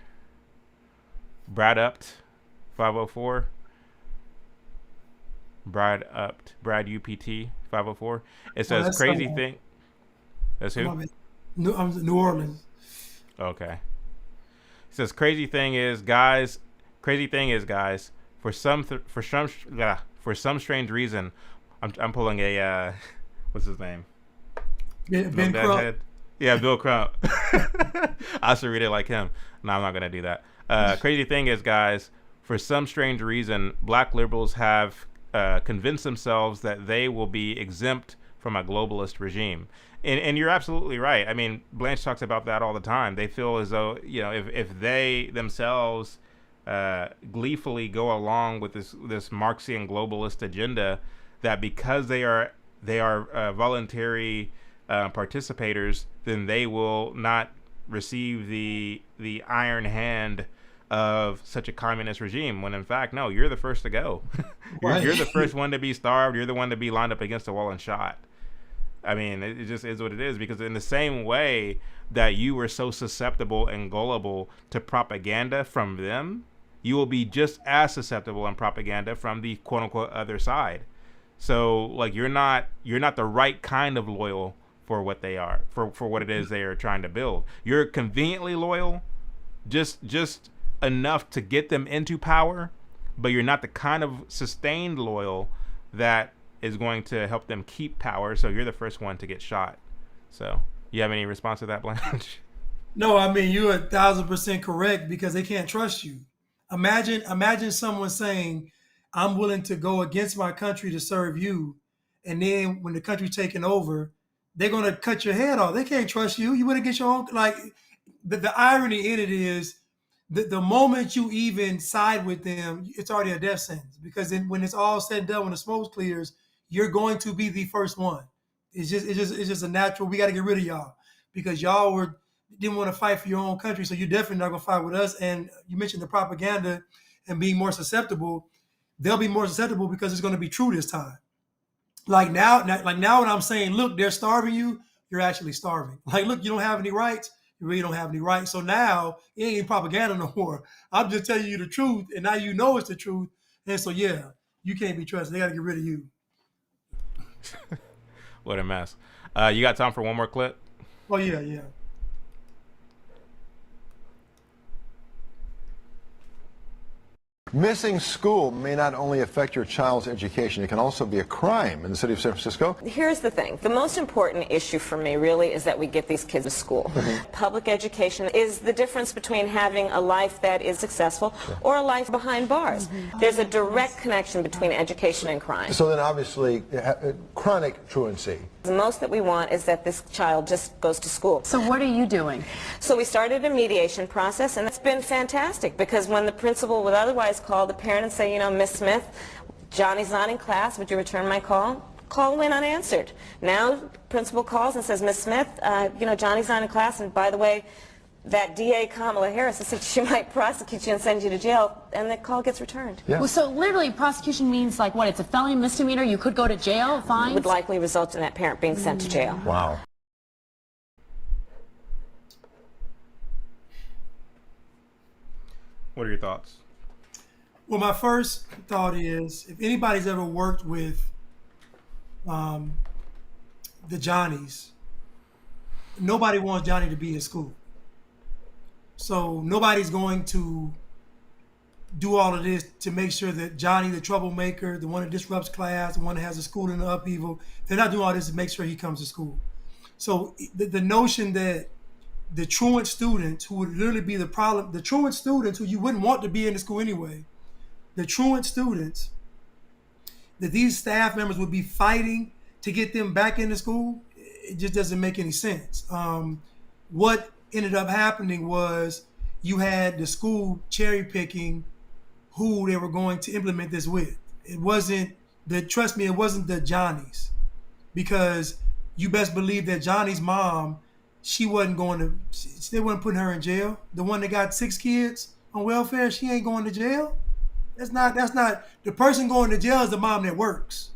Brad Upt 504. Brad UPT 504. It says crazy thing. That's who? New Orleans. Okay. It says crazy thing is guys, for some strange reason, I'm pulling a what's his name? Ben Crump. Yeah, Bill Crump. I should read it like him. No, I'm not gonna do that. Crazy thing is, guys, for some strange reason, black liberals have convinced themselves that they will be exempt from a globalist regime. And you're absolutely right. I mean, Blanch talks about that all the time. They feel as though, if they themselves gleefully go along with this Marxian globalist agenda, that because they are voluntary participators, then they will not receive the iron hand of such a communist regime, when in fact, no, you're the first to go. You're the first one to be starved. You're the one to be lined up against the wall and shot. I mean, it just is what it is, because in the same way that you were so susceptible and gullible to propaganda from them, you will be just as susceptible and propaganda from the quote unquote other side. So like, you're not the right kind of loyal for what they are, for what it is they are trying to build. You're conveniently loyal, just enough to get them into power, but you're not the kind of sustained loyal that is going to help them keep power. So you're the first one to get shot. So you have any response to that, Blanche? No, I mean, you're 1,000% correct, because they can't trust you. Imagine someone saying, I'm willing to go against my country to serve you. And then when the country's taken over, they're going to cut your head off. They can't trust you. You wouldn't get your own, like, the irony in it is the moment you even side with them, it's already a death sentence, because then when it's all said and done, when the smoke clears, you're going to be the first one. It's just a natural, we got to get rid of y'all, because y'all didn't want to fight for your own country. So you're definitely not going to fight with us. And you mentioned the propaganda and being more susceptible. They'll be more susceptible because it's going to be true this time. Like now when I'm saying, look, they're starving you, you're actually starving. Like, look, you don't have any rights. You really don't have any rights. So now it ain't propaganda no more. I'm just telling you the truth, and now you know it's the truth. And so, yeah, you can't be trusted. They got to get rid of you. What a mess. You got time for one more clip? Oh, yeah. Missing school may not only affect your child's education, it can also be a crime in the city of San Francisco. Here's the thing. The most important issue for me really is that we get these kids to school. Public education is the difference between having a life that is successful or a life behind bars. There's a direct connection between education and crime. So then obviously chronic truancy. The most that we want is that this child just goes to school. So what are you doing? So we started a mediation process, and it's been fantastic, because when the principal would otherwise call the parent and say, you know, Miss Smith, Johnny's not in class, would you return my call? Call went unanswered. Now principal calls and says, Miss Smith, you know, Johnny's not in class, and by the way, that DA Kamala Harris said she might prosecute you and send you to jail, and the call gets returned. Yeah. Well, so literally prosecution means like what? It's a felony misdemeanor? You could go to jail, fines? Would likely result in that parent being sent to jail. Wow. What are your thoughts? Well, my first thought is, if anybody's ever worked with the Johnnies, nobody wants Johnny to be in school. So nobody's going to do all of this to make sure that Johnny, the troublemaker, the one that disrupts class, the one that has the school in the upheaval, they're not doing all this to make sure he comes to school. So the notion that the truant students, who would literally be the problem, the truant students who you wouldn't want to be in the school anyway, the truant students, that these staff members would be fighting to get them back into school, it just doesn't make any sense. What ended up happening was you had the school cherry picking who they were going to implement this with. It wasn't trust me, it wasn't the Johnnies, because you best believe that Johnny's mom, they wasn't putting her in jail. The one that got 6 kids on welfare, she ain't going to jail. That's not the person going to jail is the mom that works.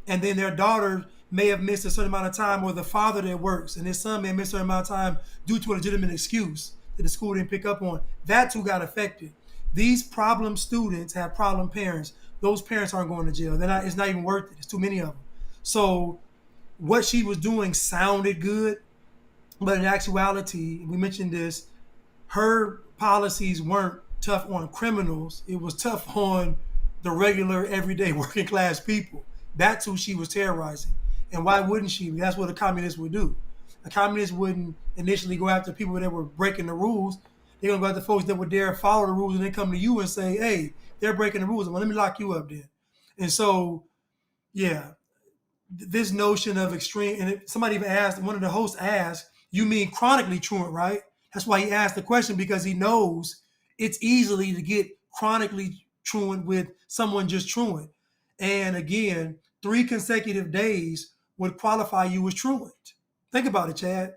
And then their daughter may have missed a certain amount of time, or the father that works, and his son may have missed a certain amount of time due to a legitimate excuse that the school didn't pick up on. That's who got affected. These problem students have problem parents. Those parents aren't going to jail. It's not even worth it. It's too many of them. So what she was doing sounded good, but in actuality, we mentioned this, her policies weren't tough on criminals. It was tough on the regular, everyday working class people. That's who she was terrorizing. And why wouldn't she? That's what a communist would do. A communist wouldn't initially go after people that were breaking the rules. They're going to go after folks that would dare follow the rules, and they come to you and say, hey, they're breaking the rules. Well, let me lock you up then. And so, yeah, this notion of extreme, and somebody even asked, one of the hosts asked, you mean chronically truant, right? That's why he asked the question, because he knows it's easily to get chronically truant with someone just truant. And again, 3 consecutive days would qualify you as truant. Think about it, Chad.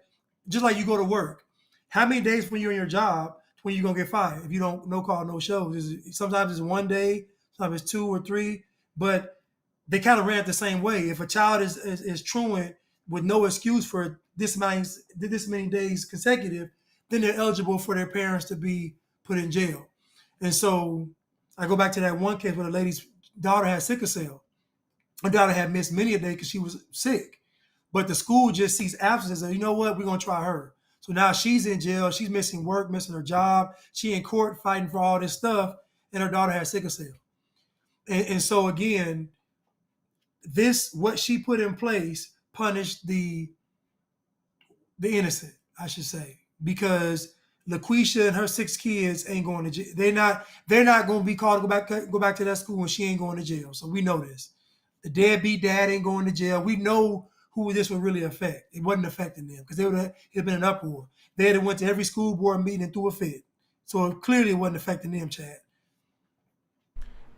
Just like you go to work. How many days when you're in your job when you're going to get fired? If you don't, no call, no shows. Sometimes it's 1 day, sometimes it's 2 or 3, but they kind of ran it the same way. If a child is truant with no excuse for this many days consecutive, then they're eligible for their parents to be put in jail. And so I go back to that one case where the lady's daughter had sickle cell. Her daughter had missed many a day because she was sick. But the school just sees absences and you know what, we're gonna try her. So now she's in jail, she's missing work, missing her job, she in court fighting for all this stuff, and her daughter has sickle cell. And so again, what she put in place punished the innocent, I should say, because LaQuisha and her 6 kids ain't going to jail. They're not going to be called to go back to that school, and she ain't going to jail. So we know this. The deadbeat dad ain't going to jail. We know who this would really affect. It wasn't affecting them because they would have been an uproar. They had went to every school board meeting and threw a fit. So it clearly wasn't affecting them, Chad.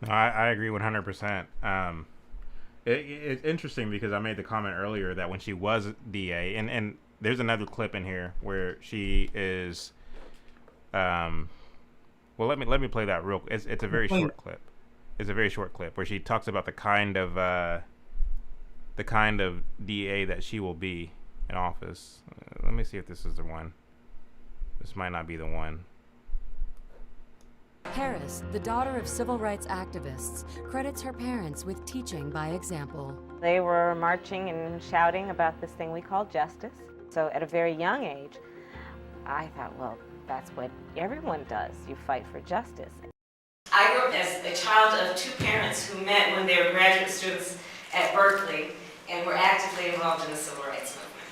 No, I agree 100%. It's interesting because I made the comment earlier that when she was DA, and there's another clip in here where she is, well, let me play that real. It's a very short clip. It's a very short clip where she talks about the kind of DA that she will be in office. Let me see if this is the one. This might not be the one. Harris, the daughter of civil rights activists, credits her parents with teaching by example. They were marching and shouting about this thing we call justice. So at a very young age, I thought, well, that's what everyone does. You fight for justice. I grew up as a child of 2 parents who met when they were graduate students at Berkeley and were actively involved in the civil rights movement.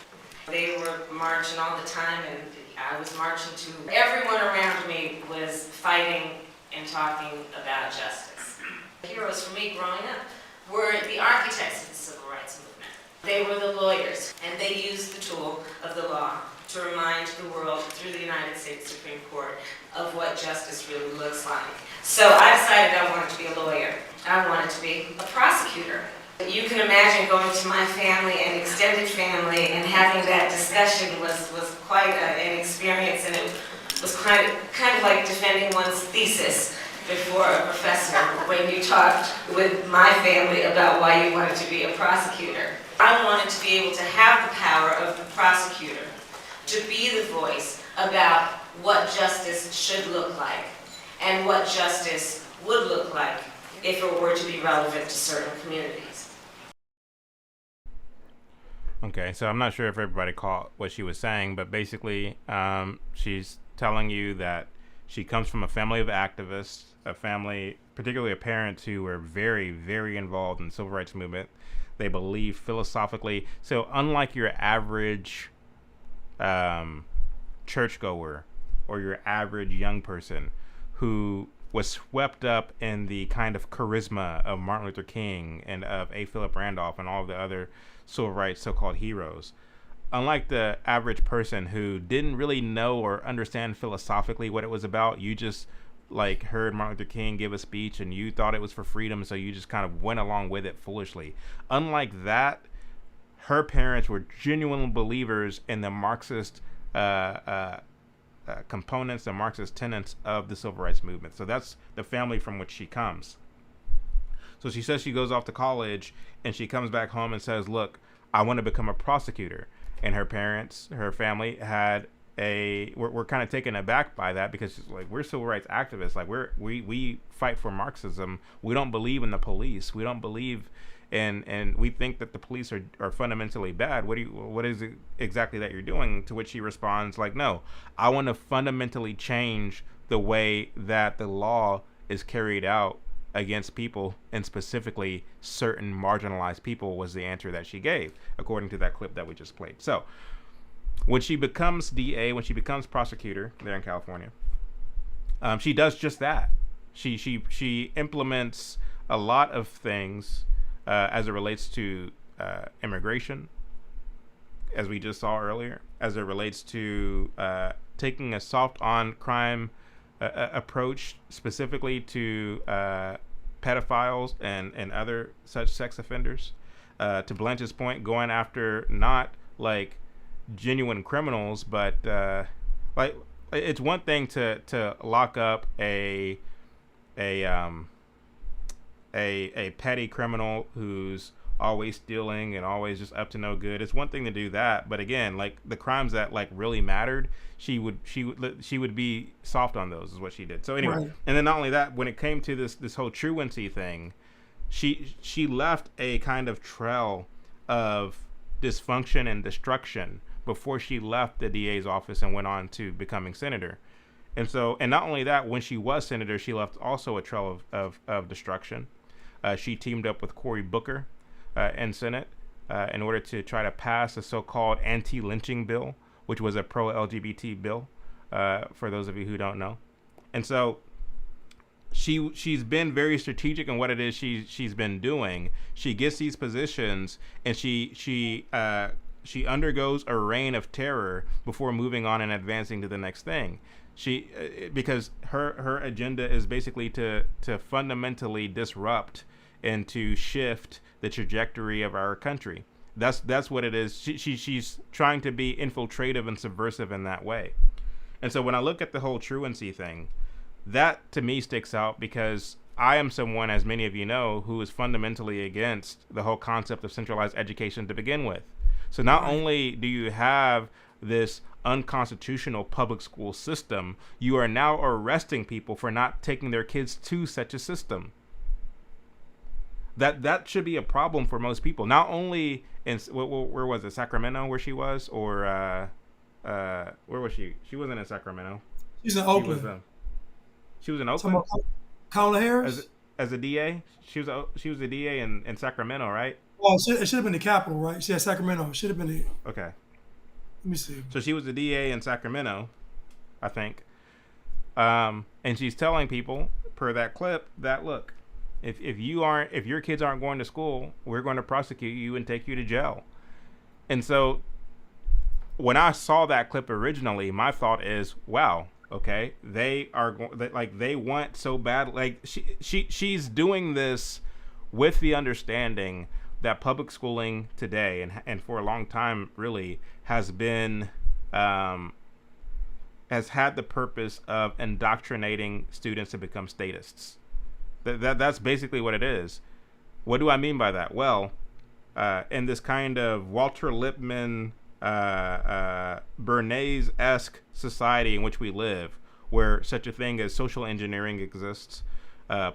They were marching all the time, and I was marching too. Everyone around me was fighting and talking about justice. The heroes for me growing up were the architects of the civil rights movement. They were the lawyers, and they used the tool of the law to remind the world through the United States Supreme Court of what justice really looks like. So I decided I wanted to be a lawyer. I wanted to be a prosecutor. You can imagine going to my family and extended family and having that discussion was quite an experience, and it was kind of like defending one's thesis before a professor when you talked with my family about why you wanted to be a prosecutor. I wanted to be able to have the power of the prosecutor to be the voice about what justice should look like and what justice would look like if it were to be relevant to certain communities. Okay, so I'm not sure if everybody caught what she was saying, but basically she's telling you that she comes from a family of activists, a family, particularly a parents who were very, very involved in the civil rights movement. They believe philosophically. So unlike your average churchgoer or your average young person who was swept up in the kind of charisma of Martin Luther King and of A. Philip Randolph and all of the other civil rights so-called heroes, unlike the average person who didn't really know or understand philosophically what it was about, you just like heard Martin Luther King give a speech and you thought it was for freedom, so you just kind of went along with it foolishly. Unlike that, her parents were genuine believers in the Marxist components, the Marxist tenets of the civil rights movement. So that's the family from which she comes. So she says she goes off to college and she comes back home and says, look, I want to become a prosecutor. And her parents, her family had we're kind of taken aback by that because she's like, we're civil rights activists. Like we fight for Marxism. We don't believe in the police. We don't believe and we think that the police are fundamentally bad. What is it exactly that you're doing? To which she responds like, no, I want to fundamentally change the way that the law is carried out against people, and specifically certain marginalized people, was the answer that she gave, according to that clip that we just played. So when she becomes DA, when she becomes prosecutor there in California, she does just that. She implements a lot of things as it relates to immigration, as we just saw earlier, as it relates to taking a soft on crime approach specifically to pedophiles and other such sex offenders. To Blanch's point, going after not like genuine criminals, but like it's one thing to lock up a petty criminal who's always stealing and always just up to no good. It's one thing to do that, but again, like the crimes that like really mattered, she would be soft on those, is what she did. So anyway, right. And then not only that, when it came to this whole truancy thing, she left a kind of trail of dysfunction and destruction before she left the DA's office and went on to becoming senator. And so, and not only that, when she was senator, she left also a trail of destruction. She teamed up with Cory Booker in Senate in order to try to pass a so-called anti-lynching bill, which was a pro-LGBT bill, for those of you who don't know. And so she's been very strategic in what it is she's been doing. She gets these positions, and she undergoes a reign of terror before moving on and advancing to the next thing. Because her agenda is basically to fundamentally disrupt and to shift the trajectory of our country. That's what it is. She's trying to be infiltrative and subversive in that way. And so when I look at the whole truancy thing, that to me sticks out because I am someone, as many of you know, who is fundamentally against the whole concept of centralized education to begin with. So not only do you have this unconstitutional public school system, you are now arresting people for not taking their kids to such a system. That should be a problem for most people. Not only in where was it, Sacramento, where she was, or where was she? She wasn't in Sacramento. She's in Oakland. She was in Oakland. Kamala Harris as a DA. She was a DA in Sacramento, right? Well, it should have been the capital, right? She had Sacramento. It should have been the. Okay. Let me see. So she was the DA in Sacramento, I think. And she's telling people per that clip that, look, if your kids aren't going to school, we're going to prosecute you and take you to jail. And so when I saw that clip originally, my thought is, wow, okay, they want so bad, like she's doing this with the understanding that public schooling today and for a long time really has been has had the purpose of indoctrinating students to become statists. That's basically what it is. What do I mean by that? Well, in this kind of Walter Lippmann, Bernays-esque society in which we live, where such a thing as social engineering exists,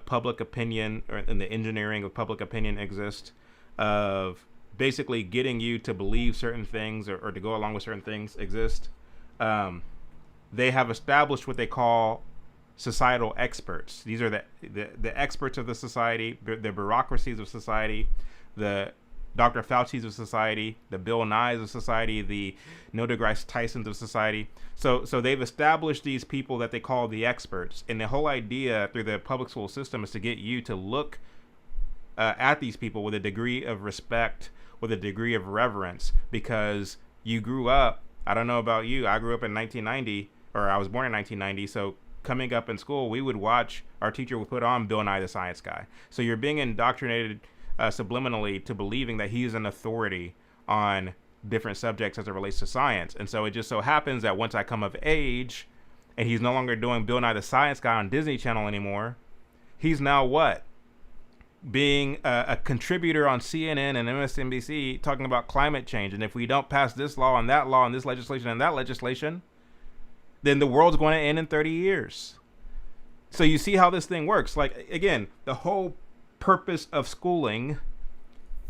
public opinion, and the engineering of public opinion exists, of basically getting you to believe certain things or to go along with certain things exist. They have established what they call societal experts. These are the experts of the society, the bureaucracies of society, the Dr. Fauci's of society, the Bill Nye's of society, the Neil deGrasse Tyson's of society. So they've established these people that they call the experts. And the whole idea through the public school system is to get you to look at these people with a degree of respect, with a degree of reverence, because you grew up, I don't know about you, I grew up in 1990, or I was born in 1990, so coming up in school, we would watch, our teacher would put on Bill Nye the Science Guy. So you're being indoctrinated subliminally to believing that he is an authority on different subjects as it relates to science. And so it just so happens that once I come of age and he's no longer doing Bill Nye the Science Guy on Disney Channel anymore, he's now what? Being a contributor on CNN and MSNBC talking about climate change. And if we don't pass this law and that law and this legislation and that legislation, then the world's going to end in 30 years. So you see how this thing works. Like, again, the whole purpose of schooling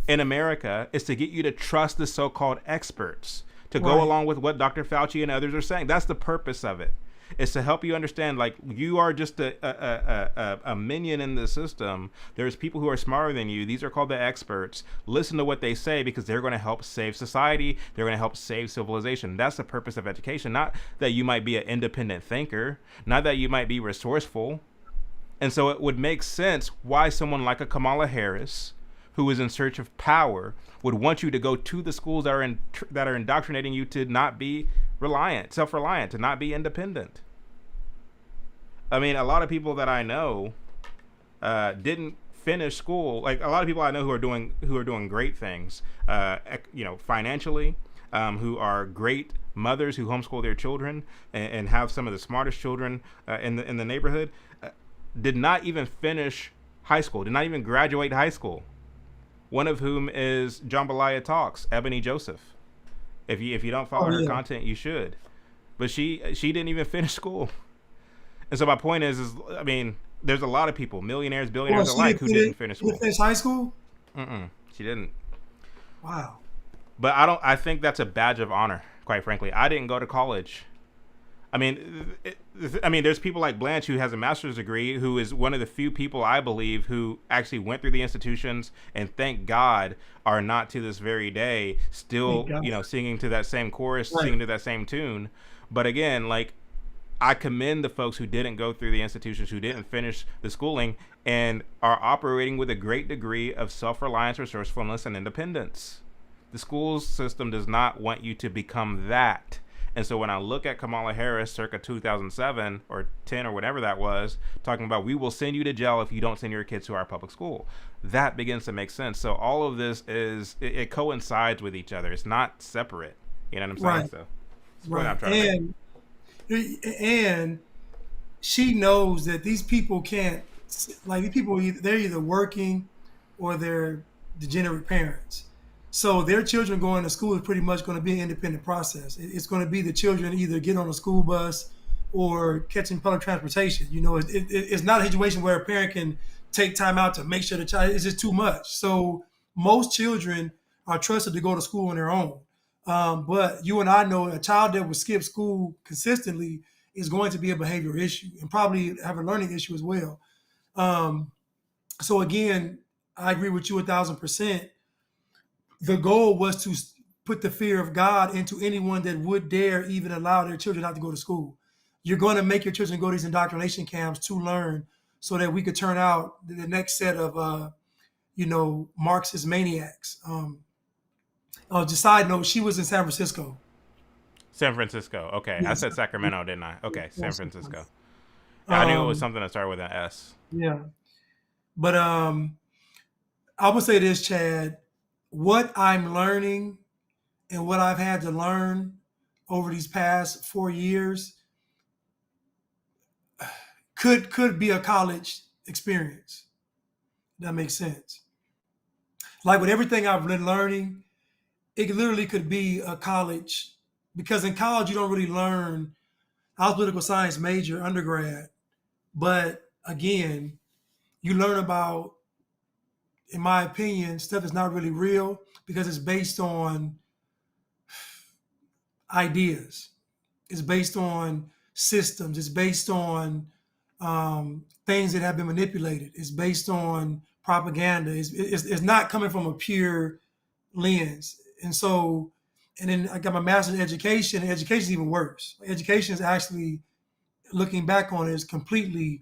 in America is to get you to trust the so-called experts, to go along with what Dr. Fauci and others are saying. That's the purpose of it. It's to help you understand, like, you are just a minion in the system. There's people who are smarter than you. These are called the experts. Listen to what they say because they're going to help save society. They're going to help save civilization. That's the purpose of education. Not that you might be an independent thinker. Not that you might be resourceful. And so it would make sense why someone like a Kamala Harris, who is in search of power, would want you to go to the schools that are indoctrinating you to not be self-reliant, to not be independent. I mean, a lot of people that I know didn't finish school. Like, a lot of people I know who are doing great things, financially, who are great mothers who homeschool their children and have some of the smartest children in the neighborhood, did not even finish high school, did not even graduate high school. One of whom is Jambalaya Talks, Ebony Joseph. If you don't follow her content, you should. But she didn't even finish school. And so my point is I mean, there's a lot of people, millionaires, billionaires alike, who didn't finish school. Didn't finish high school? She didn't. Wow. But I think that's a badge of honor, quite frankly. I didn't go to college. I mean, there's people like Blanch who has a master's degree, who is one of the few people I believe who actually went through the institutions, and thank God are not to this very day still, singing to that same chorus, singing to that same tune. But again, like, I commend the folks who didn't go through the institutions, who didn't finish the schooling, and are operating with a great degree of self-reliance, resourcefulness, and independence. The school system does not want you to become that. And so when I look at Kamala Harris circa 2007 or 10 or whatever that was, talking about we will send you to jail if you don't send your kids to our public school, that begins to make sense. So all of this it coincides with each other. It's not separate. You know what I'm saying? Right. So that's what I'm trying to make. And she knows that these people can't, like, these people, they're either working or they're degenerate parents. So their children going to school is pretty much going to be an independent process. It's going to be the children either get on a school bus or catching public transportation. You know, it's not a situation where a parent can take time out to make sure the child, it's just too much. So most children are trusted to go to school on their own. But you and I know a child that would skip school consistently is going to be a behavioral issue and probably have a learning issue as well. So again, I agree with you 1,000%. The goal was to put the fear of God into anyone that would dare even allow their children not to go to school. You're going to make your children go to these indoctrination camps to learn so that we could turn out the next set of, Marxist maniacs. Just side note, she was in San Francisco. San Francisco. Okay. Yes. I said Sacramento, didn't I? Okay. San Francisco. Yeah, I knew it was something that started with an S. Yeah. But I would say this, Chad. What I'm learning and what I've had to learn over these past 4 years could be a college experience. That makes sense. Like with everything I've been learning, it literally could be a college, because in college you don't really learn. I was a political science major undergrad, but again, you learn about, in my opinion, stuff that's not really real because it's based on ideas. It's based on systems. It's based on things that have been manipulated. It's based on propaganda. It's not coming from a pure lens. And so, and then I got my master's in education, and education is even worse. Education is actually, looking back on it, is completely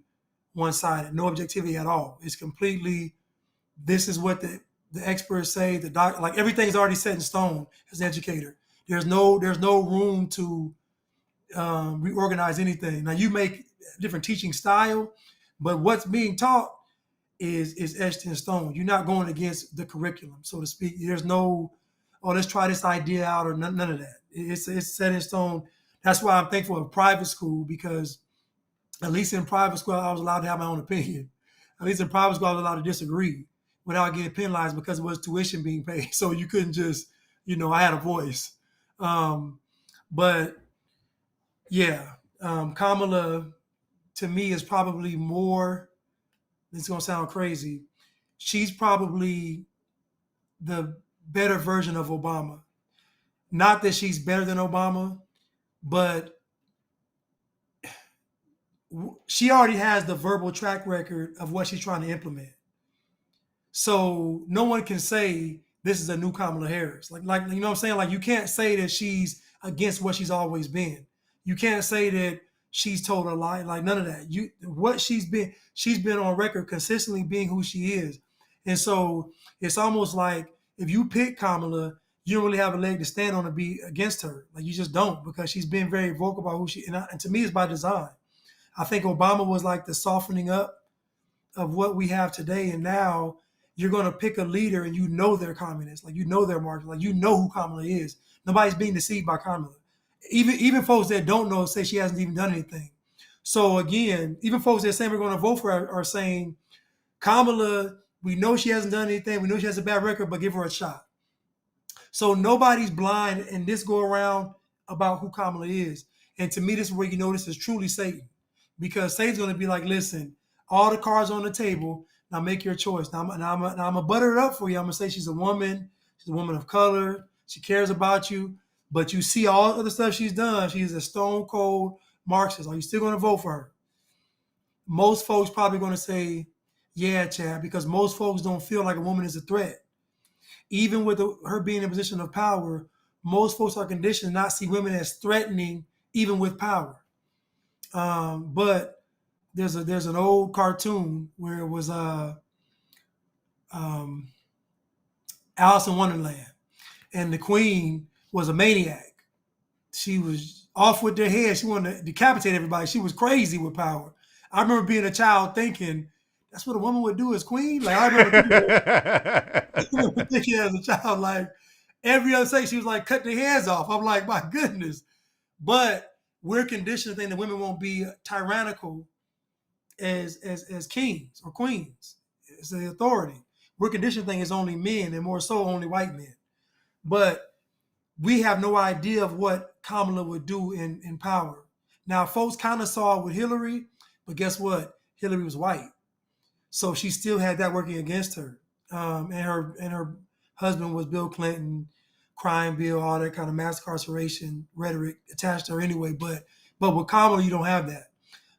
one-sided, no objectivity at all. It's completely, this is what the experts say, the doc, like everything's already set in stone as an educator. There's no room to reorganize anything. Now you make different teaching style, but what's being taught is etched in stone. You're not going against the curriculum, so to speak. There's no, oh, let's try this idea out, or none of that. It's set in stone. That's why I'm thankful of private school, because at least in private school, I was allowed to have my own opinion. At least in private school, I was allowed to disagree without getting penalized because it was tuition being paid. So you couldn't just, I had a voice. But yeah, Kamala, to me, is probably more, it's going to sound crazy, she's probably the better version of Obama. Not that she's better than Obama, but she already has the verbal track record of what she's trying to implement. So no one can say this is a new Kamala Harris. Like you know what I'm saying? Like, you can't say that she's against what she's always been. You can't say that she's told a lie. Like, none of that. She's been on record consistently being who she is. And so it's almost like if you pick Kamala, you don't really have a leg to stand on to be against her. Like, you just don't, because she's been very vocal about who she, and to me, it's by design. I think Obama was like the softening up of what we have today. And now you're going to pick a leader and they're communists. Like, they're Marxist. Like, who Kamala is. Nobody's being deceived by Kamala. Even folks that don't know say she hasn't even done anything. So again, even folks that say we're going to vote for her are saying, Kamala, we know she hasn't done anything. We know she has a bad record, but give her a shot. So nobody's blind in this go around about who Kamala is. And to me, this is where this is truly Satan. Because Satan's going to be like, listen, all the cards on the table, now make your choice. Now I'm going to butter it up for you. I'm going to say she's a woman of color. She cares about you, but you see all the other stuff she's done. She's a stone cold Marxist. Are you still going to vote for her? Most folks probably going to say, yeah, Chad, because most folks don't feel like a woman is a threat. Even with her being in a position of power, most folks are conditioned to not see women as threatening, even with power. But there's an old cartoon where it was Alice in Wonderland, and the queen was a maniac. She was off with their head. She wanted to decapitate everybody. She was crazy with power. I remember being a child thinking, that's what a woman would do as queen. Like I remember thinking as a child, like every other say she was like cutting their heads off. I'm like, my goodness. But we're conditioned to think that women won't be tyrannical as kings or queens. It's the authority. We're conditioned to think it's only men, and more so only white men. But we have no idea of what Kamala would do in power. Now, folks kind of saw it with Hillary, but guess what? Hillary was white, so she still had that working against her. And her husband was Bill Clinton, crime bill, all that kind of mass incarceration rhetoric attached to her anyway. But with Kamala, you don't have that.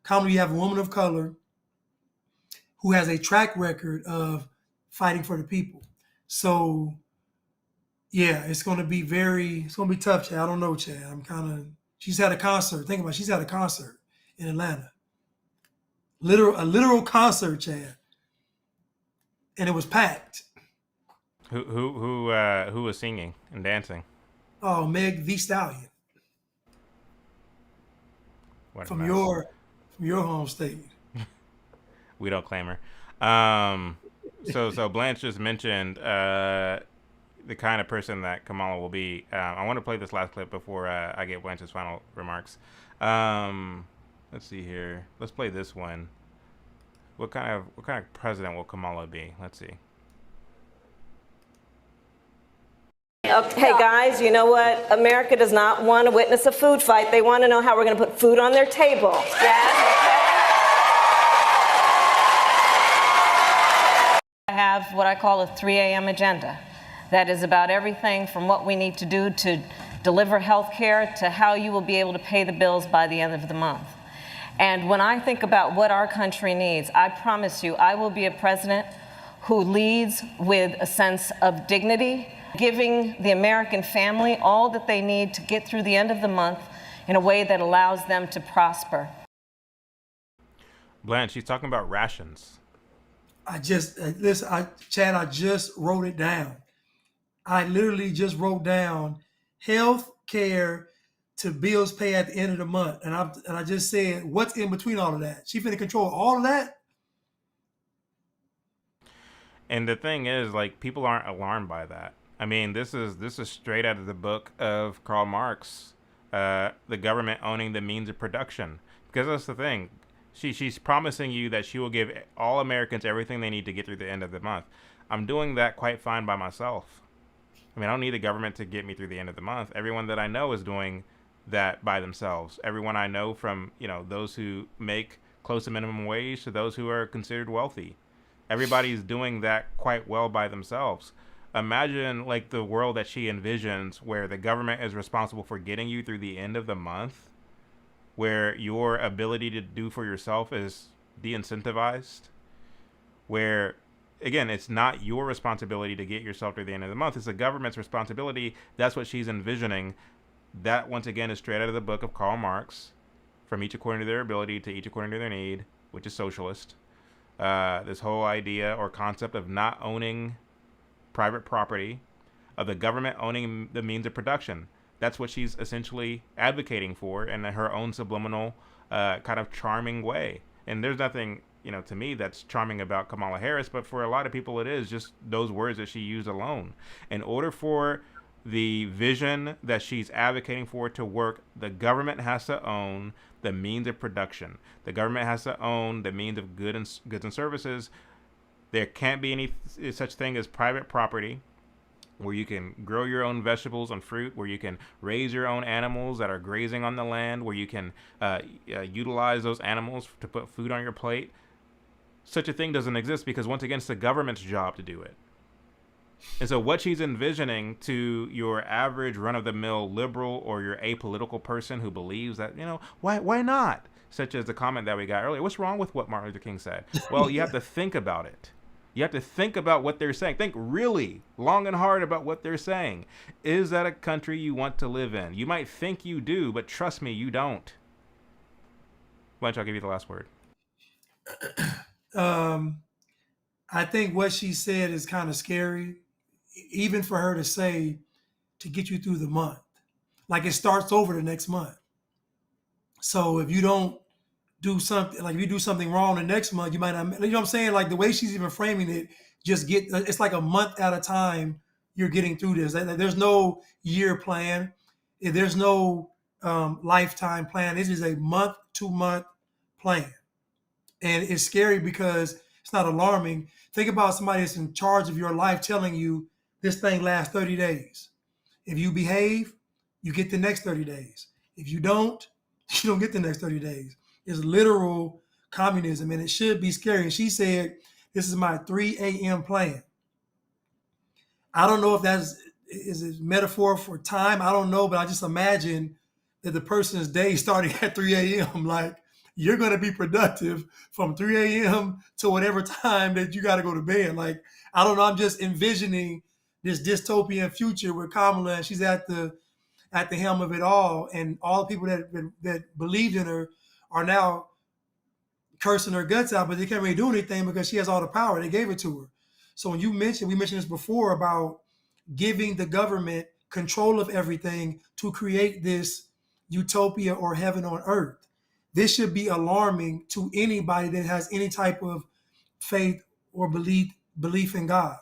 Kamala, you have a woman of color who has a track record of fighting for the people. So yeah, it's going to be tough, Chad. I don't know, Chad. She's had a concert. Think about it. She's had a concert in Atlanta. A literal concert, Chad. And it was packed. Who was singing and dancing? Oh, Meg Thee Stallion. What from your home state. We don't claim her. So Blanche just mentioned the kind of person that Kamala will be. I want to play this last clip before I get Blanche's final remarks. Let's see here. Let's play this one. What kind of president will Kamala be? Let's see. Hey guys, you know what? America does not want to witness a food fight. They want to know how we're going to put food on their table. I have what I call a 3 a.m. agenda. That is about everything from what we need to do to deliver health care to how you will be able to pay the bills by the end of the month. And when I think about what our country needs, I promise you, I will be a president who leads with a sense of dignity, giving the American family all that they need to get through the end of the month in a way that allows them to prosper. Blanche, she's talking about rations. Chad, I just wrote it down. I literally just wrote down health care to bills pay at the end of the month. And I just said, what's in between all of that? She finna control all of that? And the thing is, like, people aren't alarmed by that. I mean, this is straight out of the book of Karl Marx, the government owning the means of production. Because that's the thing. She's promising you that she will give all Americans everything they need to get through the end of the month. I'm doing that quite fine by myself. I mean, I don't need the government to get me through the end of the month. Everyone that I know is doing that by themselves. Everyone I know, from, those who make close to minimum wage to those who are considered wealthy. Everybody's doing that quite well by themselves. Imagine like the world that she envisions, where the government is responsible for getting you through the end of the month, where your ability to do for yourself is de-incentivized, where, again, it's not your responsibility to get yourself through the end of the month. It's the government's responsibility. That's what she's envisioning. That, once again, is straight out of the book of Karl Marx, from each according to their ability to each according to their need, which is socialist. This whole idea or concept of not owning private property, of the government owning the means of production. That's what she's essentially advocating for in her own subliminal, kind of charming way. And there's nothing, to me that's charming about Kamala Harris, but for a lot of people it is just those words that she used alone. In order for the vision that she's advocating for to work, the government has to own the means of production. The government has to own the means of goods and services. There can't be any such thing as private property, where you can grow your own vegetables and fruit, where you can raise your own animals that are grazing on the land, where you can utilize those animals to put food on your plate. Such a thing doesn't exist, because once again, it's the government's job to do it. And so what she's envisioning to your average run-of-the-mill liberal or your apolitical person who believes that, why not? Such as the comment that we got earlier. What's wrong with what Martin Luther King said? Well, you have to think about it. You have to think about what they're saying. Think really long and hard about what they're saying. Is that a country you want to live in? You might think you do, but trust me, you don't. Blanch, I'll give you the last word. I think what she said is kind of scary, even for her to say, to get you through the month. Like it starts over the next month. So if you don't do something, like if you do something wrong the next month, you might not, you know what I'm saying? Like the way she's even framing it, it's like a month at a time you're getting through this. There's no year plan. There's no lifetime plan. This is a month to month plan. And it's scary because it's not alarming. Think about somebody that's in charge of your life telling you this thing lasts 30 days. If you behave, you get the next 30 days. If you don't, you don't get the next 30 days. It's literal communism, and it should be scary. And she said, this is my 3 a.m. plan. I don't know if is a metaphor for time. I don't know, but I just imagine that the person's day starting at 3 a.m. Like, you're going to be productive from 3 a.m. to whatever time that you got to go to bed. Like, I don't know. I'm just envisioning this dystopian future where Kamala, and she's at the helm of it all, and all the people that believed in her are now cursing her guts out, but they can't really do anything because she has all the power. They gave it to her. So when we mentioned this before about giving the government control of everything to create this utopia or heaven on earth. This should be alarming to anybody that has any type of faith or belief in God.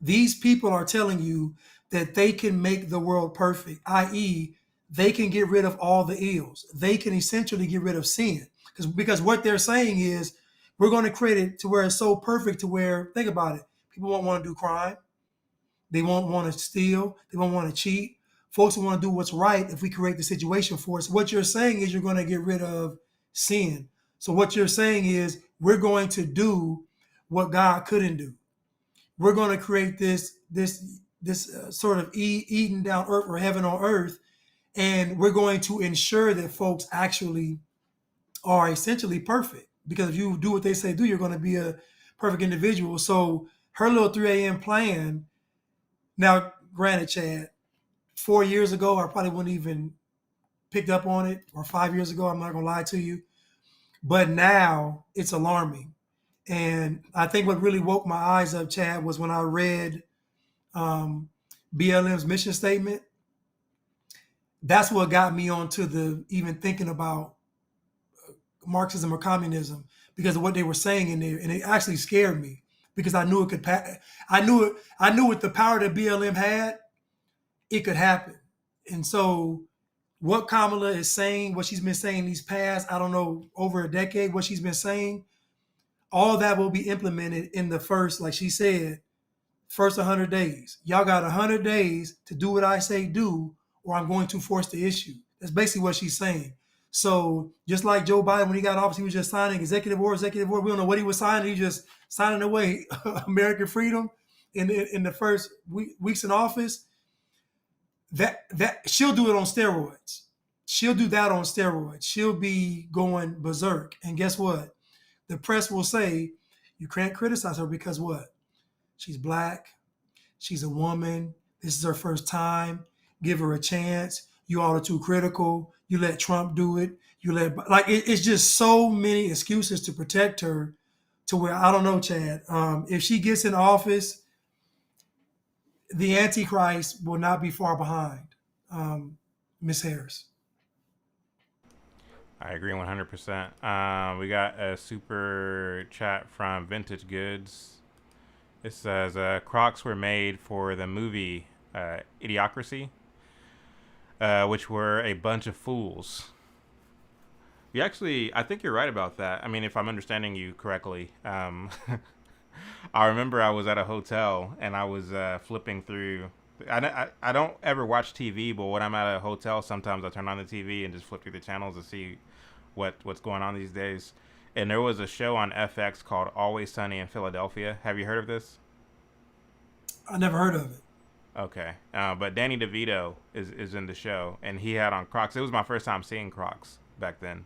These people are telling you that they can make the world perfect, i.e., they can get rid of all the ills. They can essentially get rid of sin. Because what they're saying is, we're going to create it to where it's so perfect to where, think about it, people won't want to do crime. They won't want to steal. They won't want to cheat. Folks will want to do what's right if we create the situation for us. What you're saying is you're going to get rid of sin. So what you're saying is we're going to do what God couldn't do. We're going to create this sort of Eden down earth or heaven on earth, and we're going to ensure that folks actually are essentially perfect. Because if you do what they say do, you're going to be a perfect individual. So her little 3 a.m. plan. Now, granted, Chad, 4 years ago, I probably wouldn't even picked up on it, or 5 years ago, I'm not going to lie to you. But now it's alarming. And I think what really woke my eyes up, Chad, was when I read BLM's mission statement. That's what got me onto the even thinking about Marxism or communism, because of what they were saying in there, and it actually scared me because I knew it could. I knew with the power that BLM had, it could happen. And so, what Kamala is saying, what she's been saying these past, I don't know, over a decade, what she's been saying, all that will be implemented in the first, like she said, first 100 days. Y'all got 100 days to do what I say do, or I'm going to force the issue. That's basically what she's saying. So just like Joe Biden, when he got office, he was just signing executive order. We don't know what he was signing. He just signing away American freedom in the first weeks in office. That she'll do it on steroids. She'll do that on steroids. She'll be going berserk. And guess what? The press will say, you can't criticize her because what? She's black. She's a woman. This is her first time. Give her a chance. You all are too critical. You let Trump do it. It's just so many excuses to protect her, to where, I don't know, Chad. If she gets in office, the Antichrist will not be far behind Miss Harris. I agree 100%. We got a super chat from Vintage Goods. It says, Crocs were made for the movie Idiocracy, which were a bunch of fools. I think you're right about that. I mean, if I'm understanding you correctly. I remember I was at a hotel and I was flipping through. I don't ever watch TV, but when I'm at a hotel, sometimes I turn on the TV and just flip through the channels to see what's going on these days. And there was a show on FX called Always Sunny in Philadelphia. Have you heard of this? I never heard of it. Okay, but Danny DeVito is in the show, and he had on Crocs. It was my first time seeing Crocs back then.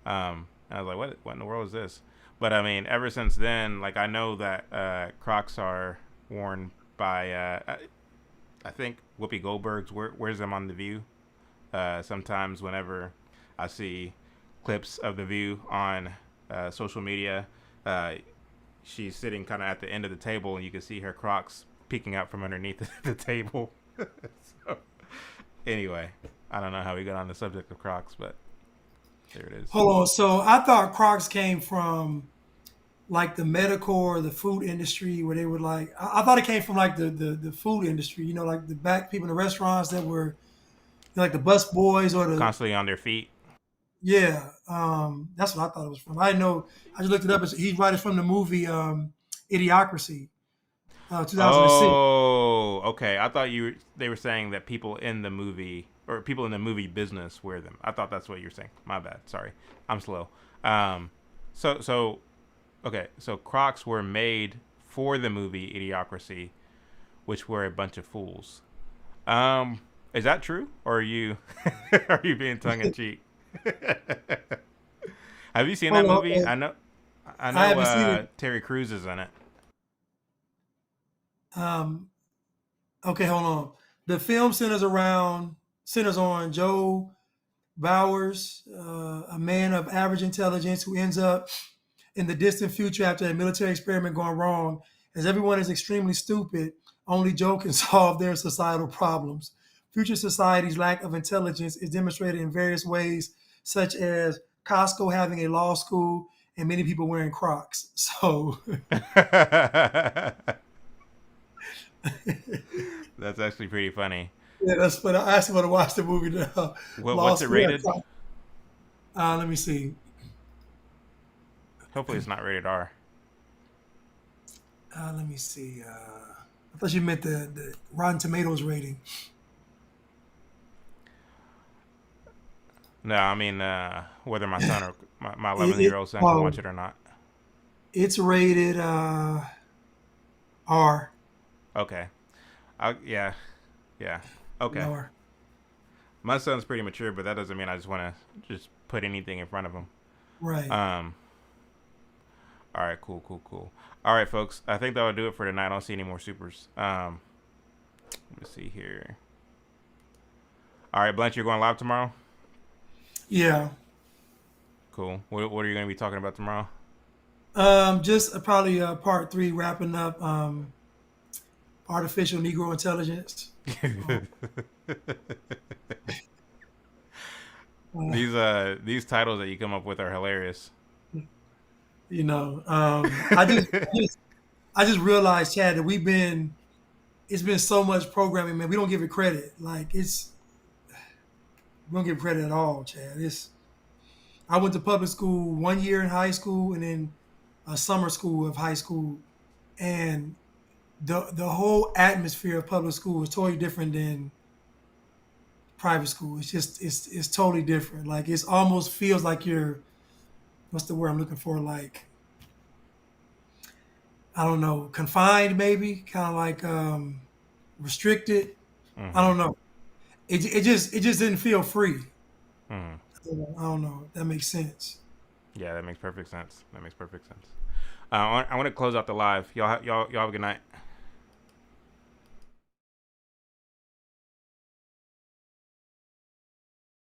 And I was like, what in the world is this? But I mean, ever since then, like I know that Crocs are worn by I think Whoopi Goldberg's wears them on The View. Sometimes whenever I see clips of The View on social media, she's sitting kind of at the end of the table, and you can see her Crocs peeking out from underneath the table. So, anyway, I don't know how we got on the subject of Crocs, but there it is. Hold on. So I thought Crocs came from like the medical or the food industry, where they would like. I thought it came from like the food industry. You know, like the back people in the restaurants that were like the bus boys or the Constantly on their feet. yeah. That's what I thought it was from. I didn't know. I just looked it up. He's right from the movie Idiocracy, 2006. Oh, okay. I thought they were saying that people in the movie or people in the movie business wear them. I thought that's what you were saying. My bad. Sorry, I'm slow. Okay. So Crocs were made for the movie Idiocracy, which were a bunch of fools. Is that true, or are you are you being tongue in cheek? Have you seen that movie? Okay. I know. I haven't seen it. Terry Crews is in it. Okay, hold on. The film centers on Joe Bowers, a man of average intelligence who ends up in the distant future after a military experiment gone wrong. As everyone is extremely stupid, only Joe can solve their societal problems. Future society's lack of intelligence is demonstrated in various ways, such as Costco having a law school and many people wearing Crocs. So That's actually pretty funny. yeah, that's funny. I actually want to watch the movie now. What's it rated? Let me see. Hopefully it's not rated R. Let me see. I thought you meant the Rotten Tomatoes rating. No, I mean whether my son or my 11-year-old son can watch it or not. It's rated R. Okay. Yeah. Okay. Lower. My son's pretty mature, but that doesn't mean I just want to just put anything in front of him. Right. All right. Cool. All right, folks. I think that will do it for tonight. I don't see any more supers. Let me see here. All right, Blanch, you're going live tomorrow? Yeah. Cool. What are you going to be talking about tomorrow? Just probably part 3, wrapping up artificial Negro intelligence. These titles that you come up with are hilarious. You know, I just realized, Chad, that it's been so much programming, man. We don't give it credit. Like we don't give it credit at all, Chad. I went to public school 1 year in high school and then a summer school of high school, and the whole atmosphere of public school is totally different than private school. It's totally different. Like it almost feels like you're, what's the word I'm looking for? Like, I don't know, confined maybe, kind of like restricted. Mm-hmm. I don't know. It just didn't feel free. Mm-hmm. I don't know if that makes sense. Yeah, that makes perfect sense. I want to close out the live. Y'all have a good night.